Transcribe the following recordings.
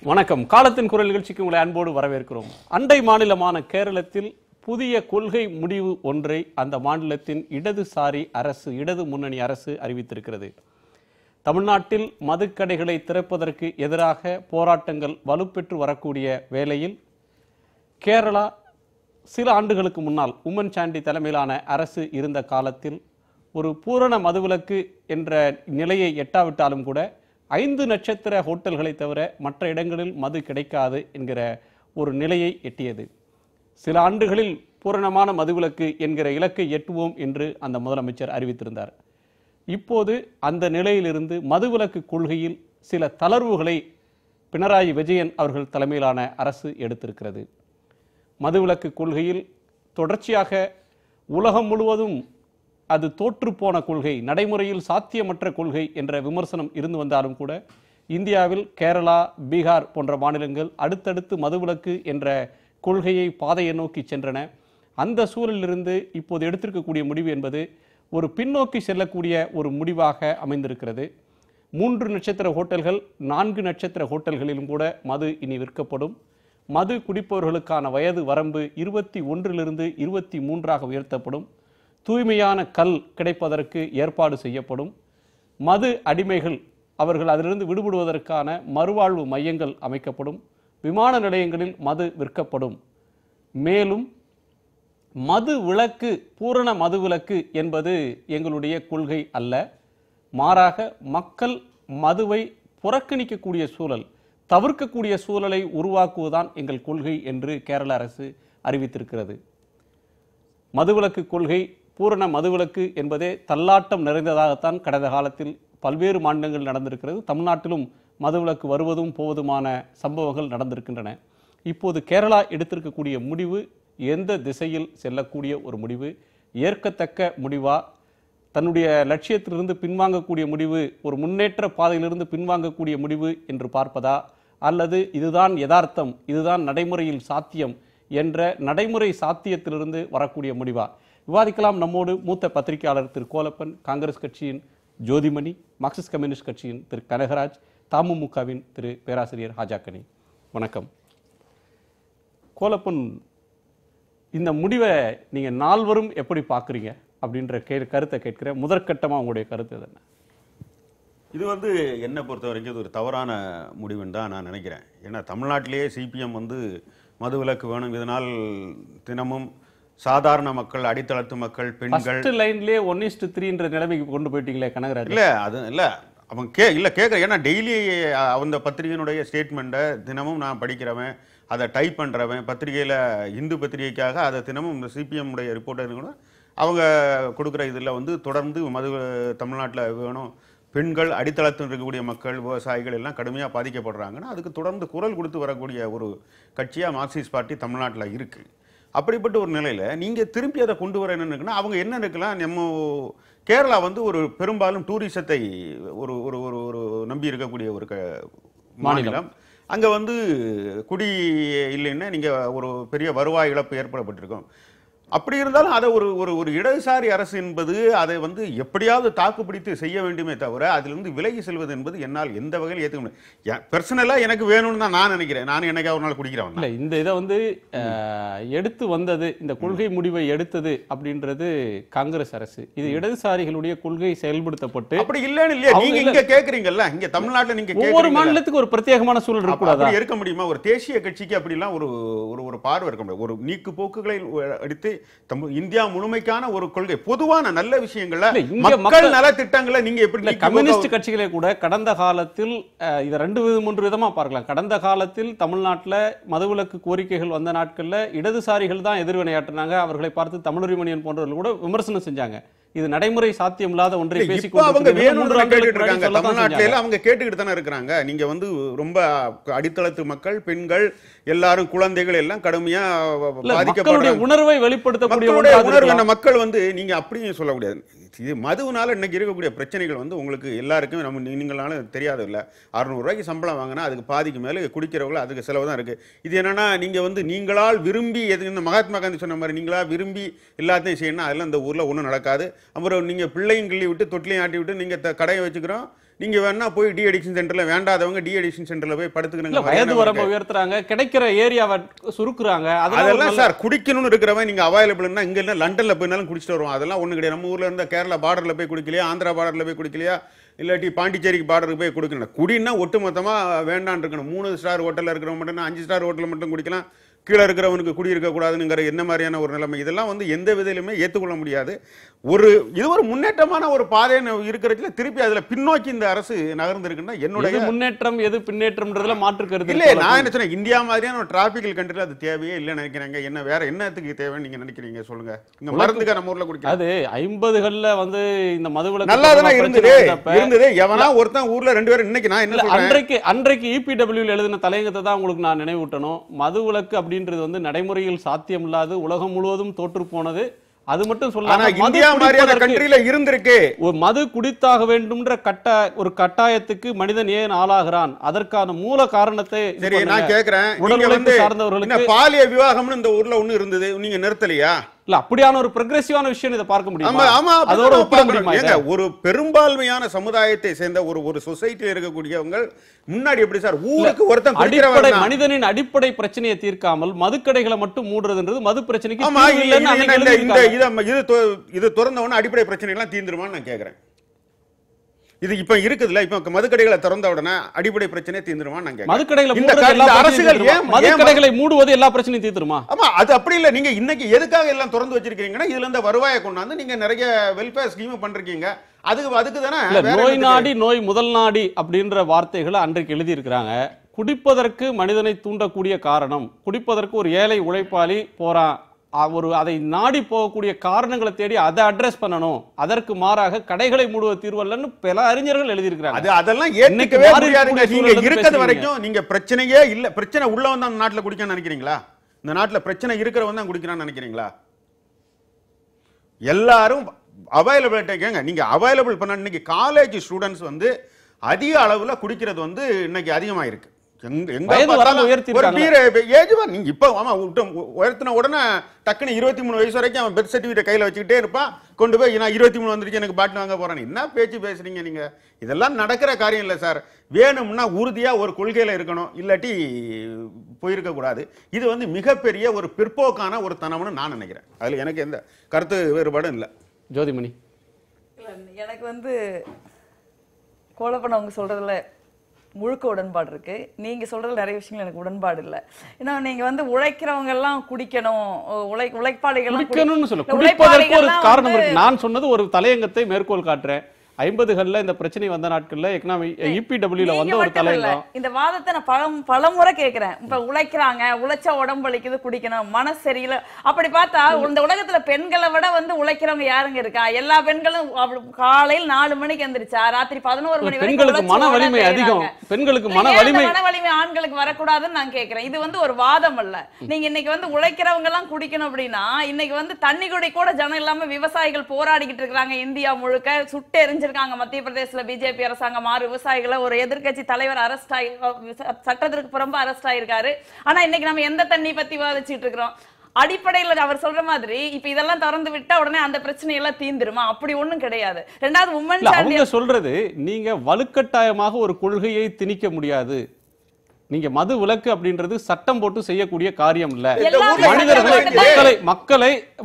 வணக்கம். காலத்தின் குரல் நிகழ்ச்சிக்கு உங்களை அன்போடு வரவேற்கிறோம். அண்டை மாநிலமான கேரளத்தில் புதிய கொள்கை முடிவு ஒன்றை அந்த மாநிலத்தின் இடதுசாரி அரசு, இடது முன்னணி அரசு அறிவித்திருக்கிறது. தமிழ்நாட்டில் மதுக்கடைகளை திறப்பதற்கு எதிராக போராட்டங்கள் வலுப்பெற்று வரக்கூடிய வேளையில் கேரளா சில ஆண்டுகளுக்கு முன்னால் உம்மன் சாண்டி தலைமையிலான அரசு இருந்த காலத்தில் ஒரு பூரண மதுவிலக்கு என்ற நிலையை எட்டாவிட்டாலும் கூட 5 நட்சத்திர ஹோட்டல்களை தவிர மற்ற இடங்களில் மது கிடைக்காது என்கிற ஒரு நிலையை எட்டியது. சில ஆண்டுகளில் பூரணமான மதுவிலக்கு என்கிற இலக்கை எட்டுவோம் என்று அந்த முதலமைச்சர் அறிவித்திருந்தார். இப்போது அந்த நிலையிலிருந்து மதுவிலக்கு கொள்கையில் சில தளர்வுகளை பினராயி விஜயன் அவர்கள் தலைமையிலான அரசு எடுத்திருக்கிறது. மதுவிலக்கு கொள்கையில் தொடர்ச்சியாக உலகம் முழுவதும் அது தோற்றுப்போன கொள்கை, நடைமுறையில் சாத்தியமற்ற கொள்கை என்ற விமர்சனம் இருந்து வந்தாலும் கூட இந்தியாவில் கேரளா, பீகார் போன்ற மாநிலங்கள் அடுத்தடுத்து மதுவிலக்கு என்ற கொள்கையை பாதையை நோக்கி சென்றன. அந்த சூழலிலிருந்து இப்போது எடுத்திருக்கக்கூடிய முடிவு என்பது ஒரு பின்னோக்கி செல்லக்கூடிய ஒரு முடிவாக அமைந்திருக்கிறது. 3 நட்சத்திர ஹோட்டல்கள், 4 நட்சத்திர ஹோட்டல்களிலும் கூட மது இனி விற்கப்படும். மது குடிப்பவர்களுக்கான வயது வரம்பு 21லிருந்து 23ஆக உயர்த்தப்படும். தூய்மையான கல் கிடைப்பதற்கு ஏற்பாடு செய்யப்படும். மது அடிமைகள் அவர்கள் அதிலிருந்து விடுபடுவதற்கான மறுவாழ்வு மையங்கள் அமைக்கப்படும். விமான நிலையங்களில் மது விற்கப்படும். மேலும் மது விலக்கு, பூரண மது விலக்கு என்பது எங்களுடைய கொள்கை அல்ல. மாறாக மக்கள் மதுவை புறக்கணிக்கக்கூடிய சூழல், தவிர்க்கக்கூடிய சூழலை உருவாக்குவதுதான் எங்கள் கொள்கை என்று கேரள அரசு அறிவித்திருக்கிறது. மதுவிலக்கு கொள்கை, பூரண மதுவிலக்கு என்பதே தள்ளாட்டம் நிறைந்ததாகத்தான் கடந்த காலத்தில் பல்வேறு மாநிலங்கள் நடந்திருக்கிறது. தமிழ்நாட்டிலும் மதுவிலக்கு வருவதும் போவதுமான சம்பவங்கள் நடந்திருக்கின்றன. இப்போது கேரளா எடுத்திருக்கக்கூடிய முடிவு எந்த திசையில் செல்லக்கூடிய ஒரு முடிவு? ஏற்கத்தக்க முடிவா? தன்னுடைய லட்சியத்திலிருந்து பின்வாங்கக்கூடிய முடிவு, ஒரு முன்னேற்ற பாதையிலிருந்து பின்வாங்கக்கூடிய முடிவு என்று பார்ப்பதா, அல்லது இதுதான் யதார்த்தம், இதுதான் நடைமுறையில் சாத்தியம் என்ற நடைமுறை சாத்தியத்திலிருந்து வரக்கூடிய முடிவா? விவாதிக்கலாம். நம்மோடு மூத்த பத்திரிகையாளர் திரு கோலப்பன், காங்கிரஸ் கட்சியின் ஜோதிமணி, மார்க்சிஸ்ட் கம்யூனிஸ்ட் கட்சியின் திரு கனகராஜ், தமுமுகவின் திரு பேராசிரியர் ஹாஜாக்கனி. வணக்கம். கோலப்பன், இந்த முடிவை நீங்கள் நால்வரும் எப்படி பார்க்குறீங்க அப்படின்ற கருத்தை கேட்கிறேன். முதற்கட்டமாக உங்களுடைய கருத்து என்ன? இது என்னை பொறுத்த வரைக்கும் இது ஒரு தவறான முடிவுன்னு தான் நான் நினைக்கிறேன். ஏன்னா தமிழ்நாட்டிலேயே சிபிஎம் மதுவிலக்கு வேணும், இதனால் தினமும் சாதாரண மக்கள், அடித்தளத்து மக்கள், பெண்கள் லைன்லேயே 1:3 நிலைமைக்கு கொண்டு போயிட்டீங்களே கனகராஜ். இல்லை, அது இல்லை, அவங்க கேட்குறேன். ஏன்னா டெய்லி அந்த பத்திரிகையினுடைய ஸ்டேட்மெண்ட்டை தினமும் நான் படிக்கிறவன், அதை டைப் பண்ணுறவன், பத்திரிகையில் இந்து பத்திரிகைக்காக அதை தினமும் இந்த சிபிஎம் உடைய ரிப்போர்ட்டர் கூட அவங்க கொடுக்குற இதில் தொடர்ந்து தமிழ்நாட்டில் வேணும், பெண்கள், அடித்தளத்தில் இருக்கக்கூடிய மக்கள், விவசாயிகள் எல்லாம் கடுமையாக பாதிக்கப்படுறாங்கன்னா அதுக்கு தொடர்ந்து குரல் கொடுத்து வரக்கூடிய ஒரு கட்சியாக மார்க்சிஸ்ட் பார்ட்டி தமிழ்நாட்டில் இருக்குது. அப்படிப்பட்ட ஒரு நிலையில் நீங்கள் திருப்பி அதை கொண்டு வர என்ன இருக்குன்னா, அவங்க என்ன இருக்கலாம், நம்ம கேரளா ஒரு பெரும்பாலும் டூரிசத்தை ஒரு ஒரு ஒரு ஒரு நம்பி இருக்கக்கூடிய ஒரு மாநிலம். அங்கே குடி இல்லைன்னா நீங்கள் ஒரு பெரிய வருவாய் இழப்பு ஏற்படப்பட்டிருக்கும். அப்படி இருந்தாலும் அதை ஒரு ஒரு ஒரு இடதுசாரி அரசு என்பது அதை எப்படியாவது தாக்குப்பிடித்து செய்ய வேண்டுமே தவிர அதிலிருந்து விலகி செல்வது என்பது என்னால் எந்த வகையில் ஏற்றுக்க முடியும். பர்சனலாக எனக்கு வேணும்னு தான் நான் நினைக்கிறேன். நான் என்னைக்கா ஒரு நாள் குடிக்கிறேன். இல்லை, இந்த இதை எடுத்து வந்தது, இந்த கொள்கை முடிவை எடுத்தது அப்படின்றது காங்கிரஸ் அரசு. இது இடதுசாரிகளுடைய கொள்கை செயல்படுத்தப்பட்டு அப்படி இல்லைன்னு இல்லையா? நீங்க இங்க கேட்குறீங்கல்ல, இங்க தமிழ்நாட்டில் நீங்க ஒவ்வொரு மாநிலத்துக்கு ஒரு பிரத்யேகமான சூழல் இருக்கக்கூடாது, இருக்க முடியுமா? ஒரு தேசிய கட்சிக்கு அப்படிலாம் ஒரு ஒரு பார்வை இருக்க முடியாது. ஒரு நீக்கு போக்குகளை எடுத்து இந்தியா முழுமைக்கான ஒரு கொள்கை, பொதுவான நல்ல விஷயங்கள, மக்கள் நல திட்டங்களை நீங்க எப்படி? கம்யூனிஸ்ட் கட்சிகளே கூட கடந்த காலத்தில் இதை 2-3 விதமா பார்க்கலாம். கடந்த காலத்தில் தமிழ்நாட்டில் மதுவிலக்கு கோரிக்கைகள் வந்த நாட்கள்ல இடதுசாரிகள் தான் எதிர்வினையாற்றினாங்க. அவர்களை பார்த்து தமிழுரிமணியன் போன்றவர்கள் கூட விமர்சனம் செஞ்சாங்க. இது நடைமுறை சாத்தியம் இல்லாத ஒன்றை பேசிக்கொண்டு அவங்க தமிழ்நாட்டில அவங்க கேட்டுக்கிட்டு தானே இருக்கிறாங்க. நீங்க ரொம்ப அடித்தளத்து மக்கள், பெண்கள், எல்லாரும், குழந்தைகள் எல்லாம் கடுமையா பாதிக்கப்படுற உணர்வை வெளிப்படுத்தக்கூடிய உணர்வு மக்கள் நீங்க அப்படியும் சொல்ல முடியாது. இது மதுவினால இன்னைக்கு இருக்கக்கூடிய பிரச்சனைகள் உங்களுக்கு எல்லாருக்கும் நம்ம நீங்களாலும் தெரியாது இல்லை. 600 ரூபாய்க்கு சம்பளம் வாங்கினா அதுக்கு பாதிக்கு மேலே குடிக்கிறவங்க அதுக்கு செலவு தான் இருக்கு. இது என்னன்னா நீங்க நீங்களால் விரும்பி இந்த மகாத்மா காந்தி சொன்ன மாதிரி நீங்களா விரும்பி எல்லாத்தையும் செய்யணும், அதெல்லாம் இந்த ஊர்ல ஒன்றும் நடக்காது. அப்புறம் நீங்க பிள்ளையும் கிள்ளி விட்டு தொட்டிலையும் ஆட்டி விட்டு நீங்க கடையை வச்சுக்கிறோம், நீங்க வேணா போய் டி அடிக்ஷன் சென்டர்ல வேண்டாதவங்க டி அடிக்ஷன் சென்டர்ல போய் படுத்துக்கணுங்க. வயது வரம்பு உயர்த்துறாங்க, கிடைக்கிற ஏரியாவை சுருக்குறாங்க. அதெல்லாம் சார் குடிக்கணும்னு இருக்கிறவன் நீங்க அவைலபிள்னா இங்க இல்ல லண்டன்ல போயினாலும் குடிச்சிட்டு வருவோம். அதெல்லாம் ஒண்ணு கிடையாது. நம்ம ஊர்ல இருந்த கேரளா பார்டர்ல போய் குடிக்கலையா, ஆந்திரா பார்டர்ல போய் குடிக்கலையா, இல்லாட்டி பாண்டிச்சேரிக்கு பார்டருக்கு போய் குடிக்கணும். குடின்னா ஒட்டுமொத்தமா வேண்டான்னு இருக்கணும். 3 ஸ்டார் ஹோட்டல்ல இருக்கிறவங்க மட்டும் 5 ஸ்டார் ஹோட்டல்ல மட்டும் குடிக்கலாம், கீழே இருக்கிறவனுக்கு குடி இருக்கக்கூடாதுங்கிற என்ன மாதிரியான ஒரு நிலைமை. இதெல்லாம் வந்து எந்த விதையிலுமே ஏற்றுக்கொள்ள முடியாது. இது ஒரு முன்னேற்றமான ஒரு பாதை இருக்கிறதுல திருப்பி அதுல பின்னோக்கி இந்த அரசு நகர்ந்திருக்குன்னா என்னுடைய முன்னேற்றம் எது பின்னேற்றம்ன்றதுல மாற்று கருத்து இல்லை. நான் என்ன சொன்னேன், இந்தியா மாதிரியான ஒரு டிராபிக்கல் கண்ட்ரில அது தேவையே இல்லைன்னு நினைக்கிறேங்க. என்ன வேற என்னத்துக்கு தேவைன்னு நீங்க நினைக்கிறீங்க சொல்லுங்க. இங்க மருந்துக்கு நம்ம ஊர்ல குடிக்கலாம். அது 50கள்ல வந்து இந்த மதுவிலக்கு நல்லா தானே இருந்தது. எவனா ஒருத்தன் ஊர்ல 2 பேரும் இன்னைக்கு நான் என்ன அன்றைக்கு EPW எழுதின தலையங்கத்தை தான் உங்களுக்கு நான் நினைவூட்டணும். மதுவிலக்கு அப்படின்றது வந்து நடைமுறையில் சாத்தியம் இல்லாது உலகம் முழுவதும் தோற்று போனது. அது மட்டும் சொல்லாம இந்தியா மாதிரியான கண்ட்ரில இருந்திருக்கு. ஒரு மது குடித்தாக வேண்டும்ன்ற ஒரு கட்டாயத்துக்கு மனிதன் ஏன் ஆளாகிறான், அதற்கான மூல காரணத்தை சரி நான் கேக்குறேன். சார்ந்தவர்களுக்கு பாலிய விவாகம்னு இந்த ஊர்ல ஒண்ணு இருந்தது, நீங்க நிறுத்தலையா? இல்ல அப்படியான ஒரு ப்ரோக்ரெசிவான விஷயம் இதை பார்க்க முடியும். அதோட ஒப்பிட முடியுமா? ஒரு பெரும்பான்மையான சமுதாயத்தை சேர்ந்த ஒரு சொசைட்டில இருக்கக்கூடியவங்க முன்னாடி எப்படி சார் ஊருக்கு ஒருத்தன் அடிப்படை மனிதனின் அடிப்படை பிரச்சனையை தீர்க்காமல் மதுக்கடைகளை மட்டும் மூடுறதுன்றது மது பிரச்சனைக்கு இது திறந்த உடனே அடிப்படை பிரச்சனை எல்லாம் தீர்ந்துருமான்னு நான் கேக்குறேன். இது இப்ப இருக்குதுல்ல, இப்ப மதுக்கடைகளை திறந்த உடனே அடிப்படை பிரச்சனை தீர்ந்துருமா? மதுக்கடைகளை மூடுவது எல்லா பிரச்சனையும் தீர்ந்துருமா? ஆமா, அது அப்படி இல்ல. நீங்க இன்னைக்கு எதுக்காக எல்லாம் திறந்து வச்சிருக்கீங்கன்னா இதுல இருந்து வருவாயை கொண்டாந்து நீங்க நிறைய வெல்ஃபேர் ஸ்கீம் பண்றீங்க. அதுக்கு தானே நோய் நாடி நோய் முதல் நாடி அப்படின்ற வார்த்தைகளை அன்றைக்கு எழுதி இருக்கிறாங்க. குடிப்பதற்கு மனிதனை தூண்டக்கூடிய காரணம், குடிப்பதற்கு ஒரு ஏழை உழைப்பாளி போறான், அதை நாடி போகக்கூடிய காரணங்களை தேடி அதை அட்ரஸ் பண்ணணும். அதற்கு மாறாக கடைகளை மூடுவ தீர்வல்லன்னு பல அறிஞர்கள் எழுதியிருக்கிறாங்க. அதெல்லாம் ஏத்துக்கவே முடியாதுங்க. நீங்க இருக்கிறது வரைக்கும் நீங்க பிரச்சனையே இல்ல. பிரச்சனை உள்ளவன் தான் நாட்டுல குடிக்கணும்னு நினைக்கிறீங்களா? இந்த நாட்டுல பிரச்சனை இருக்கிறவன் தான் குடிக்கிறான்னு நினைக்கிறீங்களா? எல்லாரும் அவைலபிலிட்டிங்க. நீங்க அவைலபிள் பண்ண இன்னைக்கு காலேஜ் ஸ்டூடெண்ட்ஸ் வந்து அதிக அளவுல குடிக்கிறது வந்து இன்னைக்கு அதிகமா இருக்கு. உயர்த்தின உடனே டக்குனு 23 வயசு வரைக்கும் அவன் பெர்த் சர்டிபிகேட் கையில வச்சுக்கிட்டே இருப்பான். கொண்டு போய் நான் 23 வந்துருச்சு எனக்கு பாட்டு வாங்க போறேன். என்ன பேச்சு பேசுறீங்க நீங்க? இதெல்லாம் நடக்கிற காரியம் இல்லை சார். வேணும்னா உறுதியா ஒரு கொள்கையில இருக்கணும், இல்லாட்டி போயிருக்க கூடாது. இது வந்து மிகப்பெரிய ஒரு பிற்போக்கான ஒரு தனம்னு நான் நினைக்கிறேன். அதுல எனக்கு எந்த கருத்து வேறுபாடும் இல்லை. ஜோதிமணி, எனக்கு வந்து கோலப்பன் அவங்க சொல்றதுல முழுக்க உடன்பாடு இருக்கு. நீங்க சொல்றதுல நிறைய விஷயங்கள் எனக்கு உடன்பாடு இல்லை. ஏன்னா நீங்க வந்து உழைக்கிறவங்க எல்லாம் குடிக்கணும், உழைப்பாளிகள் குடிப்பதற்கு ஒரு காரணம் இருக்கு. நான் சொன்னது ஒரு தலையங்கத்தை மேற்கோள் காட்டுறேன். 50கள்ல இந்த பிரச்சனை வந்த நாட்கள்ல EPWல வந்த ஒரு தலைவன் இந்த வாதத்தை நான் பலமுறை கேட்கிறேன். இப்ப உழைக்கிறாங்க, உழைச்சா உடம்பு வலிக்குது, குடிக்கணும், மனசு சரியில்லை. அப்படி பார்த்தா இந்த உலகத்துல பெண்களை விட வந்து உழைக்கிறவங்க யாருங்க இருக்கா? எல்லா பெண்களும் காலையில் 4 மணிக்கு எந்திரிச்சா ராத்திரி 11 மணி வரைக்கும் பெண்களுக்கு மன வலிமை அதிகம். பெண்களுக்கு மன வலிமை ஆண்களுக்கு வரக்கூடாதுன்னு நான் கேட்கிறேன். இது வந்து ஒரு வாதம் அல்ல. நீங்க இன்னைக்கு வந்து உழைக்கிறவங்க எல்லாம் குடிக்கணும் அப்படின்னா இன்னைக்கு வந்து தண்ணி குடி கூட ஜனம் இல்லாம விவசாயிகள் போராடிக்கிட்டு இருக்காங்க. இந்தியா முழுக்க சுட்டு எரிஞ்சு மத்திய பிரதேசல பிஜேபி அரசாங்கம் 6 விவசாயிகளை ஒரு எதிர்க்கட்சி தலைவர் அரெஸ்ட் ஆகி சட்டத்திற்கு புறம்பு அரெஸ்ட் ஆயிருக்காரு. ஆனா இன்னைக்கு நம்ம எந்த தண்ணி பத்தி விவாதிச்சுட்டு இருக்கிறோம்? அடிப்படையில் அவர் சொல்ற மாதிரி இப்ப இதெல்லாம் திறந்து விட்டா உடனே அந்த பிரச்சனை எல்லாம் தீந்துருமா? அப்படி ஒண்ணும் கிடையாது. ரெண்டாவது அவங்க சொல்றது நீங்க வலுக்கட்டாயமாக ஒரு கொள்கையை திணிக்க முடியாது. நீங்க மது விலக்கு அப்படின்றது சட்டம் போட்டு செய்யக்கூடிய காரியம் இல்ல. மனிதர்களை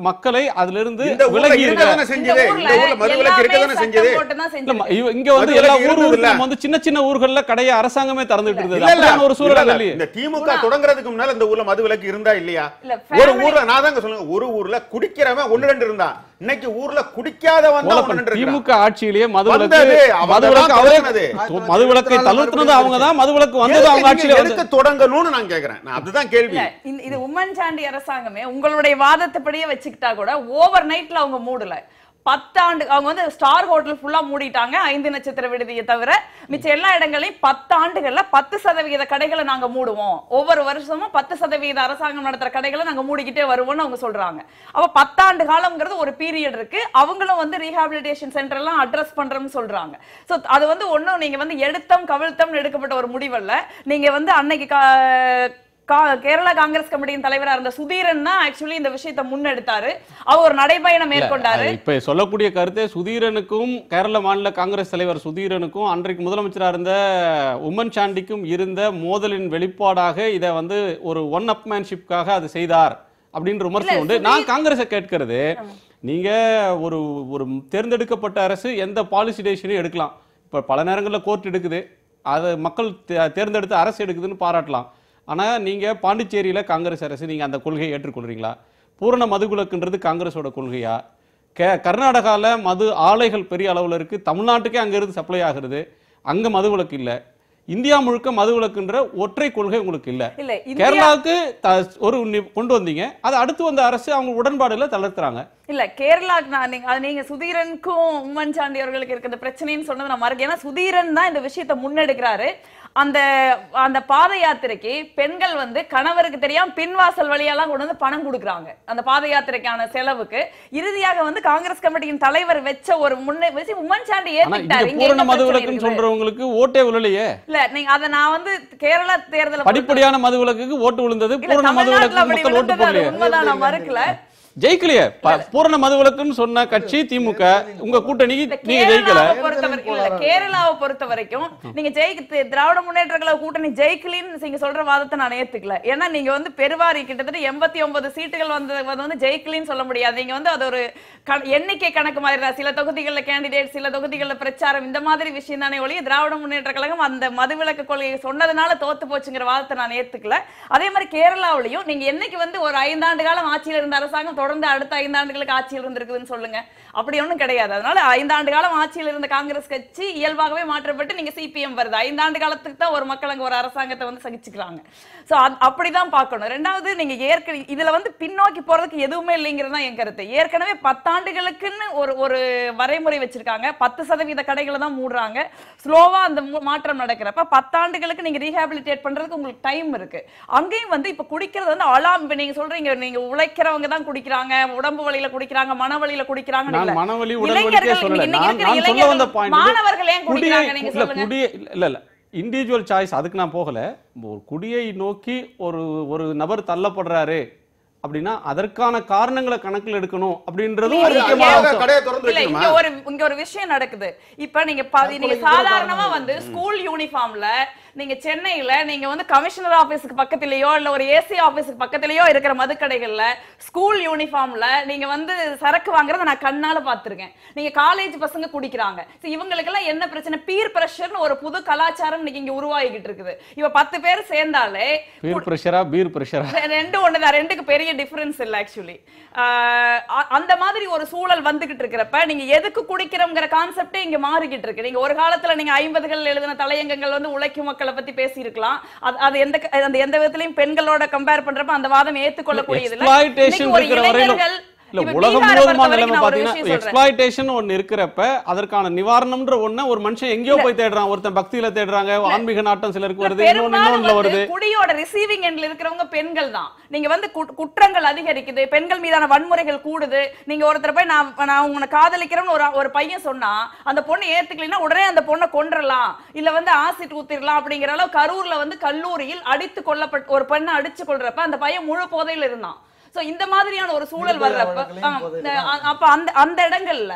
மக்களை அதுல இருந்து விலகி இங்க வந்து எல்லா ஊர்களும் வந்து சின்ன சின்ன ஊர்கள்ல கடையை அரசாங்கமே திறந்துட்டு இருந்தது. ஒரு சூழல் இந்த திமுக தொடங்குறதுக்கு முன்னால இந்த ஊர்ல மது விலக்கு இருந்தா இல்லையா? ஒரு ஊர்ல நான் தாங்க சொல்லுங்க, ஒரு ஊர்ல குடிக்கிறவன் 1-2 இருந்தா, இன்னைக்கு ஊர்ல குடிக்காதவன் திமுக ஆட்சியிலேயே மதுவிலக்கை தளர்த்துனது அவங்க தான், மதுவிலக்கு வந்தது அவங்க ஆட்சியில எதுக்கு தொடங்கணும்னு நான் கேக்குறேன். அதுதான் கேள்வி. இது உம்மன் சாண்டி அரசாங்கமே உங்களுடைய வாதத்தைப்படியே வச்சுக்கிட்டா கூட ஓவர் நைட்ல அவங்க மூடல. 10 ஆண்டு அவங்க வந்து ஸ்டார் ஹோட்டல் ஃபுல்லா மூடிட்டாங்க, 5 நட்சத்திர விடுதியை தவிர மிச்ச எல்லா இடங்களையும் 10 ஆண்டுகள்ல 10% கடைகளை நாங்க மூடுவோம். ஒவ்வொரு வருஷமும் 10% அரசாங்கம் நடத்துற கடைகளை நாங்க மூடிக்கிட்டே வருவோம்னு அவங்க சொல்றாங்க. அப்ப 10 ஆண்டு காலம்ங்கிறது ஒரு பீரியட் இருக்கு. அவங்களும் வந்து ரீஹாபிலிட்டேஷன் சென்டர் எல்லாம் அட்ரஸ் பண்றோம்னு சொல்றாங்க. சோ அது வந்து ஒண்ணும் நீங்க வந்து எடுத்தம் கவிழ்த்தம் எடுக்கப்பட்ட ஒரு முடிவல்ல. நீங்க வந்து அன்னைக்கு கேரளா காங்கிரஸ் கமிட்டியின் தலைவரா இருந்த சுதீரன் தான் ஆக்சுவலி இந்த விஷயத்தை முன்னெடுத்தாரு. அவர் ஒரு நடைபயணம் மேற்கொண்டாரு. இப்ப சொல்லக்கூடிய கருத்து சுதீரனுக்கும் கேரள மாநில காங்கிரஸ் தலைவர் சுதீரனுக்கும் அன்றைக்கு முதலமைச்சரா இருந்த உம்மன் சாண்டிக்கும் இருந்த மோதலின் வெளிப்பாடாக இதை வந்து ஒரு ஒன் அப்மேன்ஷிப்காக அது செய்தார் அப்படின்ற விமர்சனம் உண்டு. நான் காங்கிரஸை கேட்கிறது, நீங்க ஒரு ஒரு தேர்ந்தெடுக்கப்பட்ட அரசு எந்த பாலிசி டெசிஷனையும் எடுக்கலாம். இப்ப பல நேரங்களில் கோர்ட் எடுக்குது, அதை மக்கள் தேர்ந்தெடுத்த அரசு எடுக்குதுன்னு பாராட்டலாம். ஆனா நீங்க பாண்டிச்சேரியில காங்கிரஸ் அரசு நீங்க அந்த கொள்கையை ஏற்றுக்கொள்றீங்களா? பூரண மதுவிலக்குன்றது காங்கிரஸோட கொள்கையா? கர்நாடகால மது ஆலைகள் பெரிய அளவுல இருக்கு, தமிழ்நாட்டுக்கே அங்க இருந்து சப்ளை ஆகுறது, அங்க மதுவிலக்கு இல்ல. இந்தியா முழுக்க மதுவிலக்குன்ற ஒற்றை கொள்கை உங்களுக்கு இல்ல. கேரளாவுக்கு ஒரு கொண்டு வந்தீங்க, அது அடுத்து வந்த அரசு அவங்க உடன்பாடுல தளர்த்துறாங்க. இல்ல கேரளாக்கு நீங்க சுதீரனுக்கும் உம்மன் சாண்டி அவர்களுக்கு இருக்கிற பிரச்சனைன்னு சொன்னது நான் மறக்க. ஏன்னா சுதீரன் தான் இந்த விஷயத்தை முன்னெடுக்கிறாரு. அந்த பாத யாத்திரைக்கு பெண்கள் வந்து கணவருக்கு தெரியாம பின்வாசல் வழியெல்லாம் கொண்டு வந்து பணம் கொடுக்குறாங்க அந்த பாத யாத்திரைக்கான செலவுக்கு. இறுதியாக வந்து காங்கிரஸ் கமிட்டியின் தலைவர் வச்ச ஒரு உம்மன் சாண்டி ஏத்துக்கிட்டாரு. பூரண மதுவிலக்குன்னு சொல்றவங்களுக்கு ஓட்டே விழலையே. இல்ல நீங்க அத நான் வந்து கேரளா தேர்தல் படிப்படியான மதுவிலக்குக்கு ஓட்டு விழுந்தது, பூரண மதுவிலக்கு மக்கள் ஓட்டு போடலையே. உண்மைதான், நான் மறுக்கல. ஜெயிக்கலையே. பூரண மதுவிலக்குன்னு சொன்ன கட்சி திமுக, உங்க கூட்டணி நீங்க ஜெயிக்கல. கேரளாவை பொறுத்த வரைக்கும் நீங்க திராவிட முன்னேற்ற கழக கூட்டணி ஜெயிக்கலின்னு நீங்க சொல்ற வாதத்தை நான் ஏத்துக்கல. ஏன்னா நீங்க வந்து பெருவாரி கிட்டத்தட்ட 89 சீட்டுகள் வந்து ஜெயிக்கலின்னு சொல்ல முடியாது. நீங்க வந்து அது ஒரு எண்ணிக்கை கணக்கு மாதிரி தான். சில தொகுதிகள்ல கேண்டிடேட், சில தொகுதிகள்ல பிரச்சாரம், இந்த மாதிரி விஷயம் தானே ஒழிய திராவிட முன்னேற்ற கழகம் அந்த மதுவிலக்கு கொள்கையை சொன்னதுனால தோத்து போச்சுங்கிற வாதத்தை நான் ஏத்துக்கல. அதே மாதிரி கேரளாவிலையும் நீங்க என்னைக்கு வந்து ஒரு 5 ஆண்டு காலம் ஆட்சியில் இருந்த அரசாங்கம் தொடர்ந்து அடுத்த 5 ஆண்டுகளுக்கு ஆட்சியில் இருந்திருக்குதுன்னு சொல்லுங்க. அப்படி ஒண்ணும் கிடையாது. அதனால 5 ஆண்டு காலம் ஆட்சியில் இருந்த காங்கிரஸ் கட்சி இயல்பாகவே மாற்றப்பட்டு நீங்க சிபிஎம் வருது. 5 ஆண்டு காலத்துக்கு தான் ஒரு மக்கள் அங்க ஒரு அரசாங்கத்தை வந்து சகிச்சுக்கிறாங்க. சோ அப்படிதான் பார்க்கணும். ரெண்டாவது நீங்க ஏற்கனவே இதுல வந்து பின்னோக்கி போறதுக்கு எதுவுமே இல்லைங்கிறது தான் என் கருத்து. ஏற்கனவே 10 ஆண்டுகளுக்குன்னு ஒரு வரைமுறை வச்சிருக்காங்க. 10% கடைகளை தான் மூடுறாங்க. ஸ்லோவா அந்த மாற்றம் நடக்கிறப்ப 10 ஆண்டுகளுக்கு நீங்க ரீஹாபிலிட்டேட் பண்றதுக்கு உங்களுக்கு டைம் இருக்கு. அங்கேயும் வந்து இப்ப குடிக்கிறது வந்து நீங்க சொல்றீங்க நீங்க உழைக்கிறவங்க தான் குடிக்கிறாங்க, உடம்பு வலியில குடிக்கிறாங்க, மன வலியில குடிக்கிறாங்க. மனவலி உடல்வலிக்கே சொல்லல. நான் சொல்ல வந்த பாயிண்ட், மாணவர்கள் ஏன் குடிக்கிறாங்க நீங்க சொல்லுங்க. இல்ல இண்டிவிஜுவல் சாய்ஸ், அதுக்கு நான் போகல. குடியை நோக்கி ஒரு நபர் தள்ளப்படுறாரு அப்படின்னா அதற்கான காரணங்களை கணக்கில் எடுக்கணும் அப்படின்றது இங்க ஒரு விஷயம் நடக்குது. இப்ப நீங்க சாதாரணமா வந்து ஸ்கூல் யூனிஃபார்ம்ல நீங்க சென்னையில நீங்க வந்து கமிஷனர் ஆபீஸ்க்கு பக்கத்திலேயோ இல்ல ஒரு ஏசி ஆபீஸ்க்கு பக்கத்திலேயோ இருக்கிற மதுக்கடைகள்ல ஸ்கூல் யூனிஃபார்ம்ல நீங்க வந்து சரக்கு வாங்குறத நான் கண்ணால பாத்துருக்கேன். நீங்க காலேஜ் பசங்க குடிக்கிறாங்க. இவங்களுக்கு எல்லாம் என்ன பிரச்சனை? பீர் பிரஷர்னு ஒரு புது கலாச்சாரம் இன்னைக்கு இங்க உருவாகிட்டு இருக்குது. இப்ப 10 பேர் சேர்ந்தாலே பீர் பிரஷரா பீர் பிரஷரா ரெண்டு ஒண்ணுதான். ரெண்டுக்கு பெரிய டிஃபரன்ஸ் இல்ல ஆக்சுவலி. அந்த மாதிரி ஒரு சூழல் வந்துகிட்டு இருக்கிறப்ப நீங்க எதுக்கு குடிக்கிறோம்ங்கிற கான்செப்டே இங்க மாறிக்கிட்டு இருக்கு. நீங்க ஒரு காலத்துல நீங்க 50கள் எழுதின தலையங்கங்கள் வந்து உழைக்கும் மக்களை பத்தி பேசி இருக்கலாம். அது எந்த விதத்திலையும் பெண்களோட கம்பேர் பண்றப்ப அந்த வாதம் ஏத்துக்கொள்ளக்கூடியது இல்ல. உலகம் முழுவதுமான நிலைமை பாத்தீங்கன்னா எக்ஸ்ப்ளாய்டேஷன் ஒன்னு இருக்கிறப்ப அதற்கான நிவாரணம்ன்ற ஒண்ணு ஒரு மனுஷன் எங்கேயோ போய் தேடுறான். ஒருத்தன் பக்தியில தேடுறாங்க, ஆன்மீக நாட்டம் சிலருக்கு வருது, இன்னொன்னு வருது. குடியோட ரிசீவிங் எண்ட்ல இருக்கிறவங்க பெண்கள் தான். நீங்க வந்து குற்றங்கள் அதிகரிக்குது, பெண்கள் மீதான வன்முறைகள் கூடுது. நீங்க ஒருத்தர் போய் நான் உங்களை காதலிக்கிறேன்னு ஒரு பையன் சொன்னா அந்த பொண்ணு ஏத்துக்கலைன்னா உடனே அந்த பொண்ணை கொன்றலாம், இல்ல வந்து ஆசிட் ஊத்திரலாம் அப்படிங்கிற அளவு கரூர்ல வந்து கல்லூரியில் அடித்து கொல்லப்பட்ட ஒரு பெண்ணை அடிச்சு கொள்றப்ப அந்த பையன் முழு போதையில இருந்தான். இந்த மாதிரியான ஒரு சூழல் வர்றப்ப அப்ப அந்த இடங்கள்ல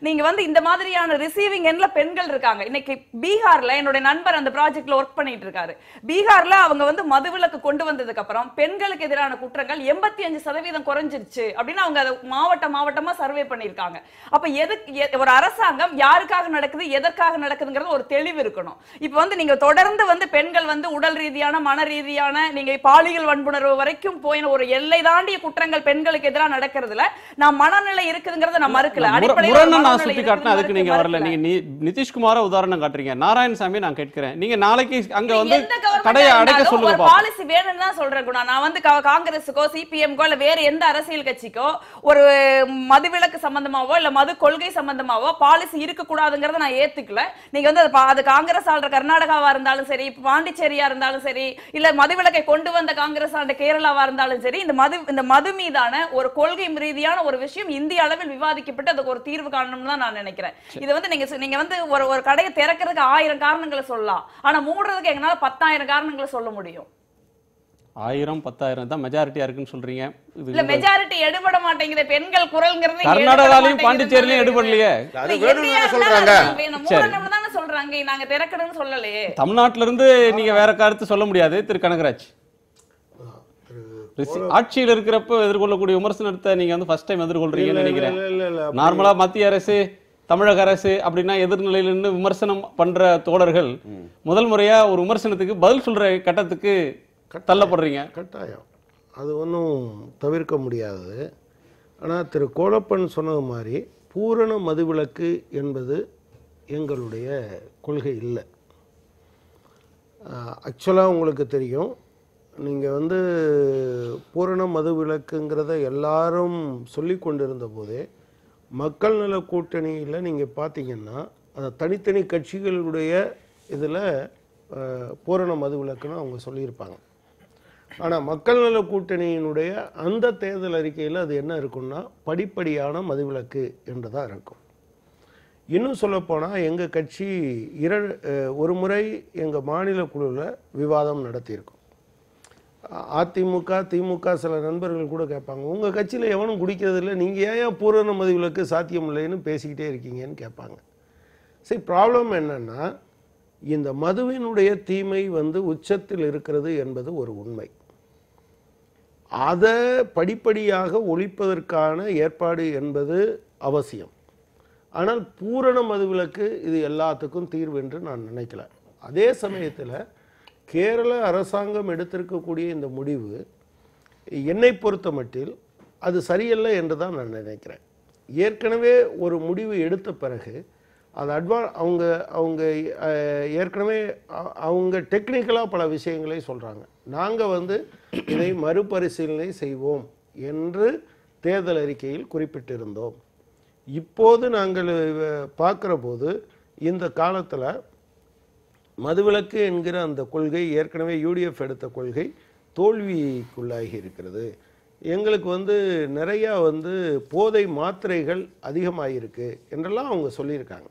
நீங்க வந்து இந்த மாதிரியான ரிசீவிங் எண்ட்ல பெண்கள் இருக்காங்க. இன்னைக்கு பீகார்ல என்னோட நண்பர் அந்த ப்ராஜெக்ட்ல ஒர்க் பண்ணிட்டு இருக்காரு. பீகார்ல அவங்க வந்து மதுவிலக்கு கொண்டு வந்ததுக்கு அப்புறம் பெண்களுக்கு எதிரான குற்றங்கள் 85% குறைஞ்சிருச்சு அப்படின்னு அவங்க மாவட்டமா சர்வே பண்ணிருக்காங்க. அப்ப ஒரு அரசாங்கம் யாருக்காக நடக்குது, எதற்காக நடக்குதுங்கிறது ஒரு தெளிவு இருக்கணும். இப்ப வந்து நீங்க தொடர்ந்து வந்து பெண்கள் வந்து உடல் ரீதியான, மன ரீதியான, நீங்க பாலியல் வன்புணர்வு வரைக்கும் போயின ஒரு எல்லை தாண்டிய குற்றங்கள் பெண்களுக்கு எதிராக நடக்கிறதுல நான் மனநிலை இருக்குதுங்கறத நான் மறுக்கல. அடிப்படையில நான் சுட்டி காட்டினா அதுக்கு நீங்க வரல. நீங்க நிதிஷ்குமார உதாரணம் காட்டுறீங்க. நாராயணசாமி நான் கேட்கிறேன், நீங்க நாளைக்கு அங்க வந்து கடையை அடைக்க சொல்லுங்க. பாலிசி வேணும்னு தான் சொல்றேன். நான் வந்து காங்கிரஸுக்கோ சிபிஎம்கோ இல்ல வேற எந்த அரசியல் கட்சிக்கோ ஒரு மதுவிலக்கு சம்பந்தமாவோ இல்ல மது கொள்கை சம்பந்தமாவோ பாலிசி இருக்க கூடாதுங்கறத நான் ஏத்துக்கல. நீங்க வந்து அது காங்கிரஸ் ஆள்ற கர்நாடகாவா இருந்தாலும் சரி, பாண்டிச்சேரியா இருந்தாலும் சரி, இல்ல மதுவிலக்கை கொண்டு வந்த காங்கிரஸ் ஆண்ட கேரளாவா இருந்தாலும் சரி, இந்த மது மீதான ஒரு கொள்கை ரீதியான ஒரு விஷயம் இந்திய அளவில் விவாதிக்கப்பட்டு அதுக்கு ஒரு தீர்வு காணணும்னு தான் நான் நினைக்கிறேன். இது வந்து நீங்க வந்து ஒரு கடையை திறக்கிறதுக்கு 1000 காரணங்களை சொல்லலாம். ஆனா மூடுறதுக்கு எங்களால 10,000 காரணங்களை சொல்ல முடியும். 1000 10,000 தான் மெஜாரிட்டியா இருக்குன்னு சொல்றீங்க. இல்ல மெஜாரிட்டி எடுபட மாட்டேங்குது. பெண்கள் குரல்ங்கிறது கர்நாடகாலையும் பாண்டிச்சேரியிலும் எடுபடலையே. அது வேணும்னு சொல்றாங்க. தானே சொல்றாங்க. நாங்க திறக்கணும்னு சொல்லலையே. தமிழ்நாட்டில இருந்து நீங்க வேற கருத்து சொல்ல முடியாது திரு கனகராஜ். ஆட்சியில் இருக்கிறப்ப எதிர்கொள்ளக்கூடிய விமர்சனத்தை நீங்க வந்து ஃபர்ஸ்ட் டைம் எதிர்கொள்றீங்கன்னு நினைக்கிறேன். நார்மலா மத்திய அரசு தமிழக அரசு அப்படின்னா எதிர்நிலையில் நின்று விமர்சனம் பண்ற தோழர்கள் முதல் முறையா ஒரு விமர்சனத்துக்கு பதில் சொல்ற கட்டத்துக்கு தள்ளப்படுறீங்க. கட்டாயம் அது ஒன்றும் தவிர்க்க முடியாது. ஆனால் திரு கோலப்பன் சொன்னது மாதிரி பூரண மதுவிலக்கு என்பது எங்களுடைய கொள்கை இல்லை. ஆக்சுவலாக உங்களுக்கு தெரியும், நீங்கள் வந்து பூரண மதுவிலக்குங்கிறத எல்லாரும் சொல்லி கொண்டிருந்த போதே மக்கள் நல கூட்டணியில் நீங்கள் பார்த்தீங்கன்னா அந்த தனித்தனி கட்சிகளுடைய இதில் பூரண மதுவிலக்குன்னு அவங்க சொல்லியிருப்பாங்க. ஆனால் மக்கள் நல கூட்டணியினுடைய அந்த தேர்தல் அறிக்கையில் அது என்ன இருக்குன்னா படிப்படியான மதுவிலக்கு என்று தான் இருக்கும். இன்னும் சொல்லப்போனால் எங்கள் கட்சி ஒரு முறை எங்கள் மாநில குழுவில் விவாதம் நடத்தியிருக்கோம். அதிமுக திமுக சில நண்பர்கள் கூட கேட்பாங்க, உங்கள் கட்சியில் எவனும் குடிக்கிறது இல்லை, நீங்கள் ஏன் பூரண மதுவிலக்கு சாத்தியம் இல்லைன்னு பேசிக்கிட்டே இருக்கீங்கன்னு கேட்பாங்க. சரி, ப்ராப்ளம் என்னன்னா இந்த மதுவினுடைய தீமை வந்து உச்சத்தில் இருக்கிறது என்பது ஒரு உண்மை. அதை படிப்படியாக ஒழிப்பதற்கான ஏற்பாடு என்பது அவசியம். ஆனால் பூரண மதுவிலக்கு இது எல்லாத்துக்கும் தீர்வு என்று நான் நினைக்கல. அதே சமயத்தில் கேரள அரசாங்கம் எடுத்திருக்கக்கூடிய இந்த முடிவு என்னை பொறுத்த மட்டில் அது சரியல்ல என்று தான் நான் நினைக்கிறேன். ஏற்கனவே ஒரு முடிவு எடுத்த பிறகு அது அவங்க ஏற்கனவே அவங்க டெக்னிக்கலாக பல விஷயங்களை சொல்கிறாங்க. நாங்கள் வந்து இதை மறுபரிசீலனை செய்வோம் என்று தேர்தல் அறிக்கையில் குறிப்பிட்டிருந்தோம். இப்போது நாங்கள் பார்க்குற போது இந்த காலத்தில் மதுவிலக்கு என்கிற அந்த கொள்கை ஏற்கனவே யூடிஎஃப் எடுத்த கொள்கை தோல்விக்குள்ளாகி இருக்கிறது. எங்களுக்கு வந்து நிறையா வந்து போதை மாத்திரைகள் அதிகமாகிருக்கு என்றெல்லாம் அவங்க சொல்லியிருக்காங்க.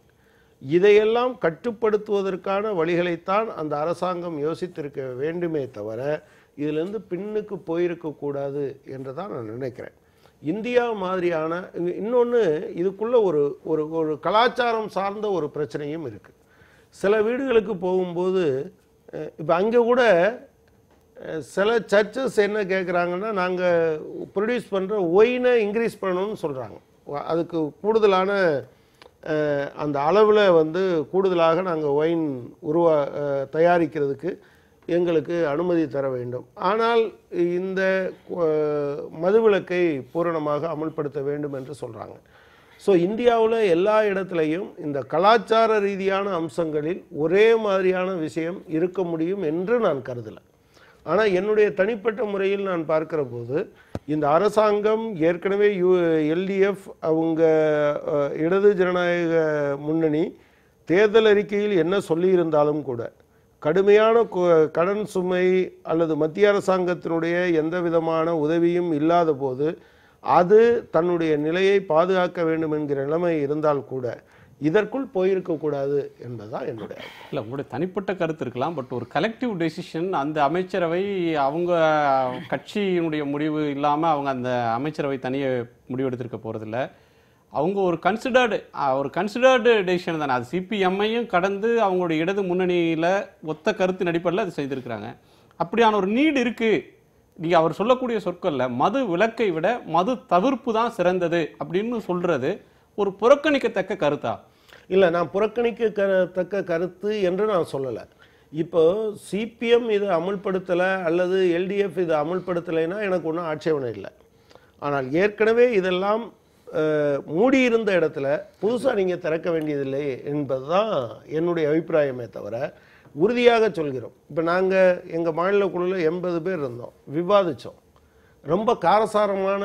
இதையெல்லாம் கட்டுப்படுத்துவதற்கான வழிகளைத்தான் அந்த அரசாங்கம் யோசித்திருக்க வேண்டுமே தவிர இதிலிருந்து பின்னுக்கு போயிருக்கக்கூடாது என்று தான் நான் நினைக்கிறேன். இந்தியா மாதிரியான இன்னொன்று இதுக்குள்ள ஒரு கலாச்சாரம் சார்ந்த ஒரு பிரச்சனையும் இருக்குது. சில வீடுகளுக்கு போகும்போது இப்போ அங்கே கூட சில சர்ச்சஸ் என்ன கேட்குறாங்கன்னா, நாங்கள் ப்ரொடியூஸ் பண்ணுற ஒயினை இன்க்ரீஸ் பண்ணணும்னு சொல்கிறாங்க. அதுக்கு கூடுதலான அந்த அளவில் வந்து கூடுதலாக நாங்கள் ஒயின் தயாரிக்கிறதுக்கு எங்களுக்கு அனுமதி தர வேண்டும். ஆனால் இந்த மதுவிலக்கை பூரணமாக அமல்படுத்த வேண்டும் என்று சொல்கிறாங்க. ஸோ இந்தியாவில் எல்லா இடத்துலையும் இந்த கலாச்சார ரீதியான அம்சங்களில் ஒரே மாதிரியான விஷயம் இருக்க முடியும் என்று நான் கருதலை. ஆனால் என்னுடைய தனிப்பட்ட முறையில் நான் பார்க்கிற போது இந்த அரசாங்கம் ஏற்கனவே எல்டிஎஃப் அவங்க இடது ஜனநாயக முன்னணி தேர்தல் அறிக்கையில் என்ன சொல்லியிருந்தாலும் கூட கடுமையான கடன் சுமை அல்லது மத்திய அரசாங்கத்தினுடைய எந்த விதமான உதவியும் இல்லாத போது அது தன்னுடைய நிலையை பாதுகாக்க வேண்டும் என்கிற நிலைமை இருந்தால் கூட இதற்குள் போயிருக்கக்கூடாது என்பதுதான் என்னுடைய. இல்லை, உங்களுடைய தனிப்பட்ட கருத்து இருக்கலாம், பட் ஒரு கலெக்டிவ் டெசிஷன் அந்த அமைச்சரவை அவங்க கட்சியினுடைய முடிவு இல்லாமல் அவங்க அந்த அமைச்சரவை தனியே முடிவெடுத்திருக்க போகிறதில்ல. அவங்க ஒரு கன்சிடர்டு டெசிஷன் தானே. அது சிபிஎம்ஐயும் கடந்து அவங்களுடைய இடது முன்னணியில் ஒத்த கருத்தின் அடிப்படையில் அது செய்திருக்கிறாங்க. அப்படியான ஒரு நீடு இருக்குது. நீங்கள் அவர் சொல்லக்கூடிய சொற்களில் மது விலக்கை விட மது தவிர்ப்பு தான் சிறந்தது அப்படின்னு சொல்கிறது ஒரு புறக்கணிக்கத்தக்க கருத்தா? இல்லை, நான் புறக்கணிக்கத்தக்க கருத்து என்று நான் சொல்லலை. இப்போ சிபிஎம் இதை அமுல்படுத்தலை அல்லது எல்டிஎஃப் இதை அமுல்படுத்தலைன்னா எனக்கு ஒன்றும் ஆட்சேபனை இல்லை. ஆனால் ஏற்கனவே இதெல்லாம் மூடியிருந்த இடத்துல புதுசாக நீங்கள் திறக்க வேண்டியதில்லை என்பது தான் என்னுடைய அபிப்பிராயமே தவிர உறுதியாக சொல்கிறோம். இப்போ நாங்கள் எங்கள் மாநில குழுவில் 80 பேர் இருந்தோம், விவாதித்தோம். ரொம்ப காரசாரமான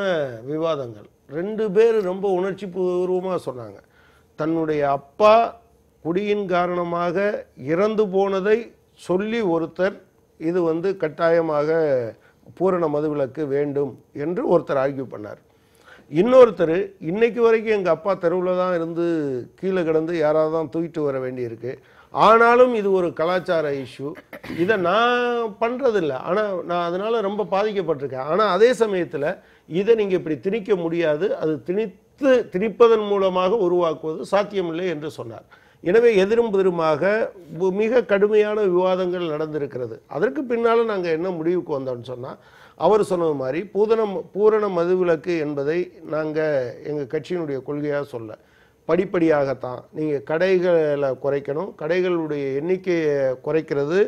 விவாதங்கள். 2 பேர் ரொம்ப உணர்ச்சி பூர்வமாக சொன்னாங்க. தன்னுடைய அப்பா குடியின் காரணமாக இறந்து போனதை சொல்லி ஒருத்தர் இது வந்து கட்டாயமாக பூரண மதுவிலக்கு வேண்டும் என்று ஒருத்தர் ஆர்கியூ பண்ணார். இன்னொருத்தர் இன்னைக்கு வரைக்கும் எங்கள் அப்பா தெருவில் தான் இருந்து கீழே கிடந்து யாராவது தான் தூக்கிட்டு வர வேண்டியிருக்கு, ஆனாலும் இது ஒரு கலாச்சார இஷ்யூ. இதை நான் பண்றதில்லை, ஆனா நான் அதனால ரொம்ப பாதிக்கப்பட்டிருக்கேன். ஆனா அதே சமயத்துல இதை நீங்க இப்படி திணிக்க முடியாது, அது திணிப்பதன் மூலமாக உருவாக்குவது சாத்தியமில்லை என்று சொன்னார். எனவே எதிரும் புதிருமாக மிக கடுமையான விவாதங்கள் நடந்திருக்கிறது. அதற்கு பின்னால நாங்க என்ன முடிவுக்கு வந்தோம்னு சொன்னா, அவர் சொன்னது மாதிரி பூரண மதுவிலக்கு என்பதை நாங்க எங்க கட்சியினுடைய கொள்கையாக சொல்ல, படிப்படியாகத்தான் நீங்கள் கடைகளை குறைக்கணும், கடைகளுடைய எண்ணிக்கையை குறைக்கிறது,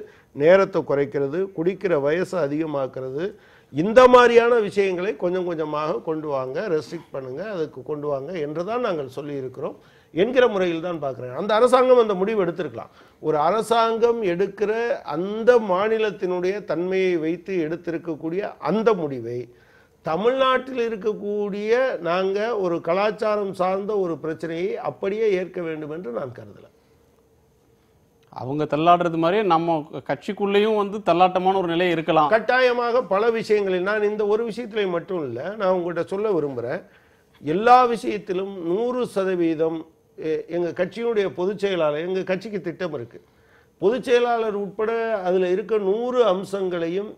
நேரத்தை குறைக்கிறது, குடிக்கிற வயசை அதிகமாக்குறது, இந்த மாதிரியான விஷயங்களை கொஞ்சம் கொஞ்சமாக கொண்டு வாங்க, ரெஸ்ட்ரிக்ட் பண்ணுங்க, அதுக்கு கொண்டு வாங்க என்றுதான் நாங்கள் சொல்லி இருக்கிறோம் என்கிற முறையில் தான் பார்க்குறேன். அந்த அரசாங்கம் அந்த முடிவு எடுத்திருக்கலாம். ஒரு அரசாங்கம் எடுக்கிற அந்த மாநிலத்தினுடைய தன்மையை வைத்து எடுத்திருக்கக்கூடிய அந்த முடிவை தமிழ்நாட்டில் இருக்கக்கூடிய நாங்கள் ஒரு கலாச்சாரம் சார்ந்த ஒரு பிரச்சனையை அப்படியே ஏற்க வேண்டும் என்று நான் கருதல. அவங்க தள்ளாடுறது மாதிரியே நம்ம கட்சிக்குள்ளேயும் வந்து தள்ளாட்டமான ஒரு நிலை இருக்கலாம். கட்டாயமாக பல விஷயங்களில், நான் இந்த ஒரு விஷயத்திலே மட்டும் இல்லை, நான் உங்கள்கிட்ட சொல்ல விரும்புகிறேன், எல்லா விஷயத்திலும் 100% எங்கள் கட்சியினுடைய பொதுச் செயலாளர், எங்கள் கட்சிக்கு திட்டம் இருக்குது, பொதுச் செயலாளர் உட்பட அதில் இருக்க 100 அம்சங்களையும்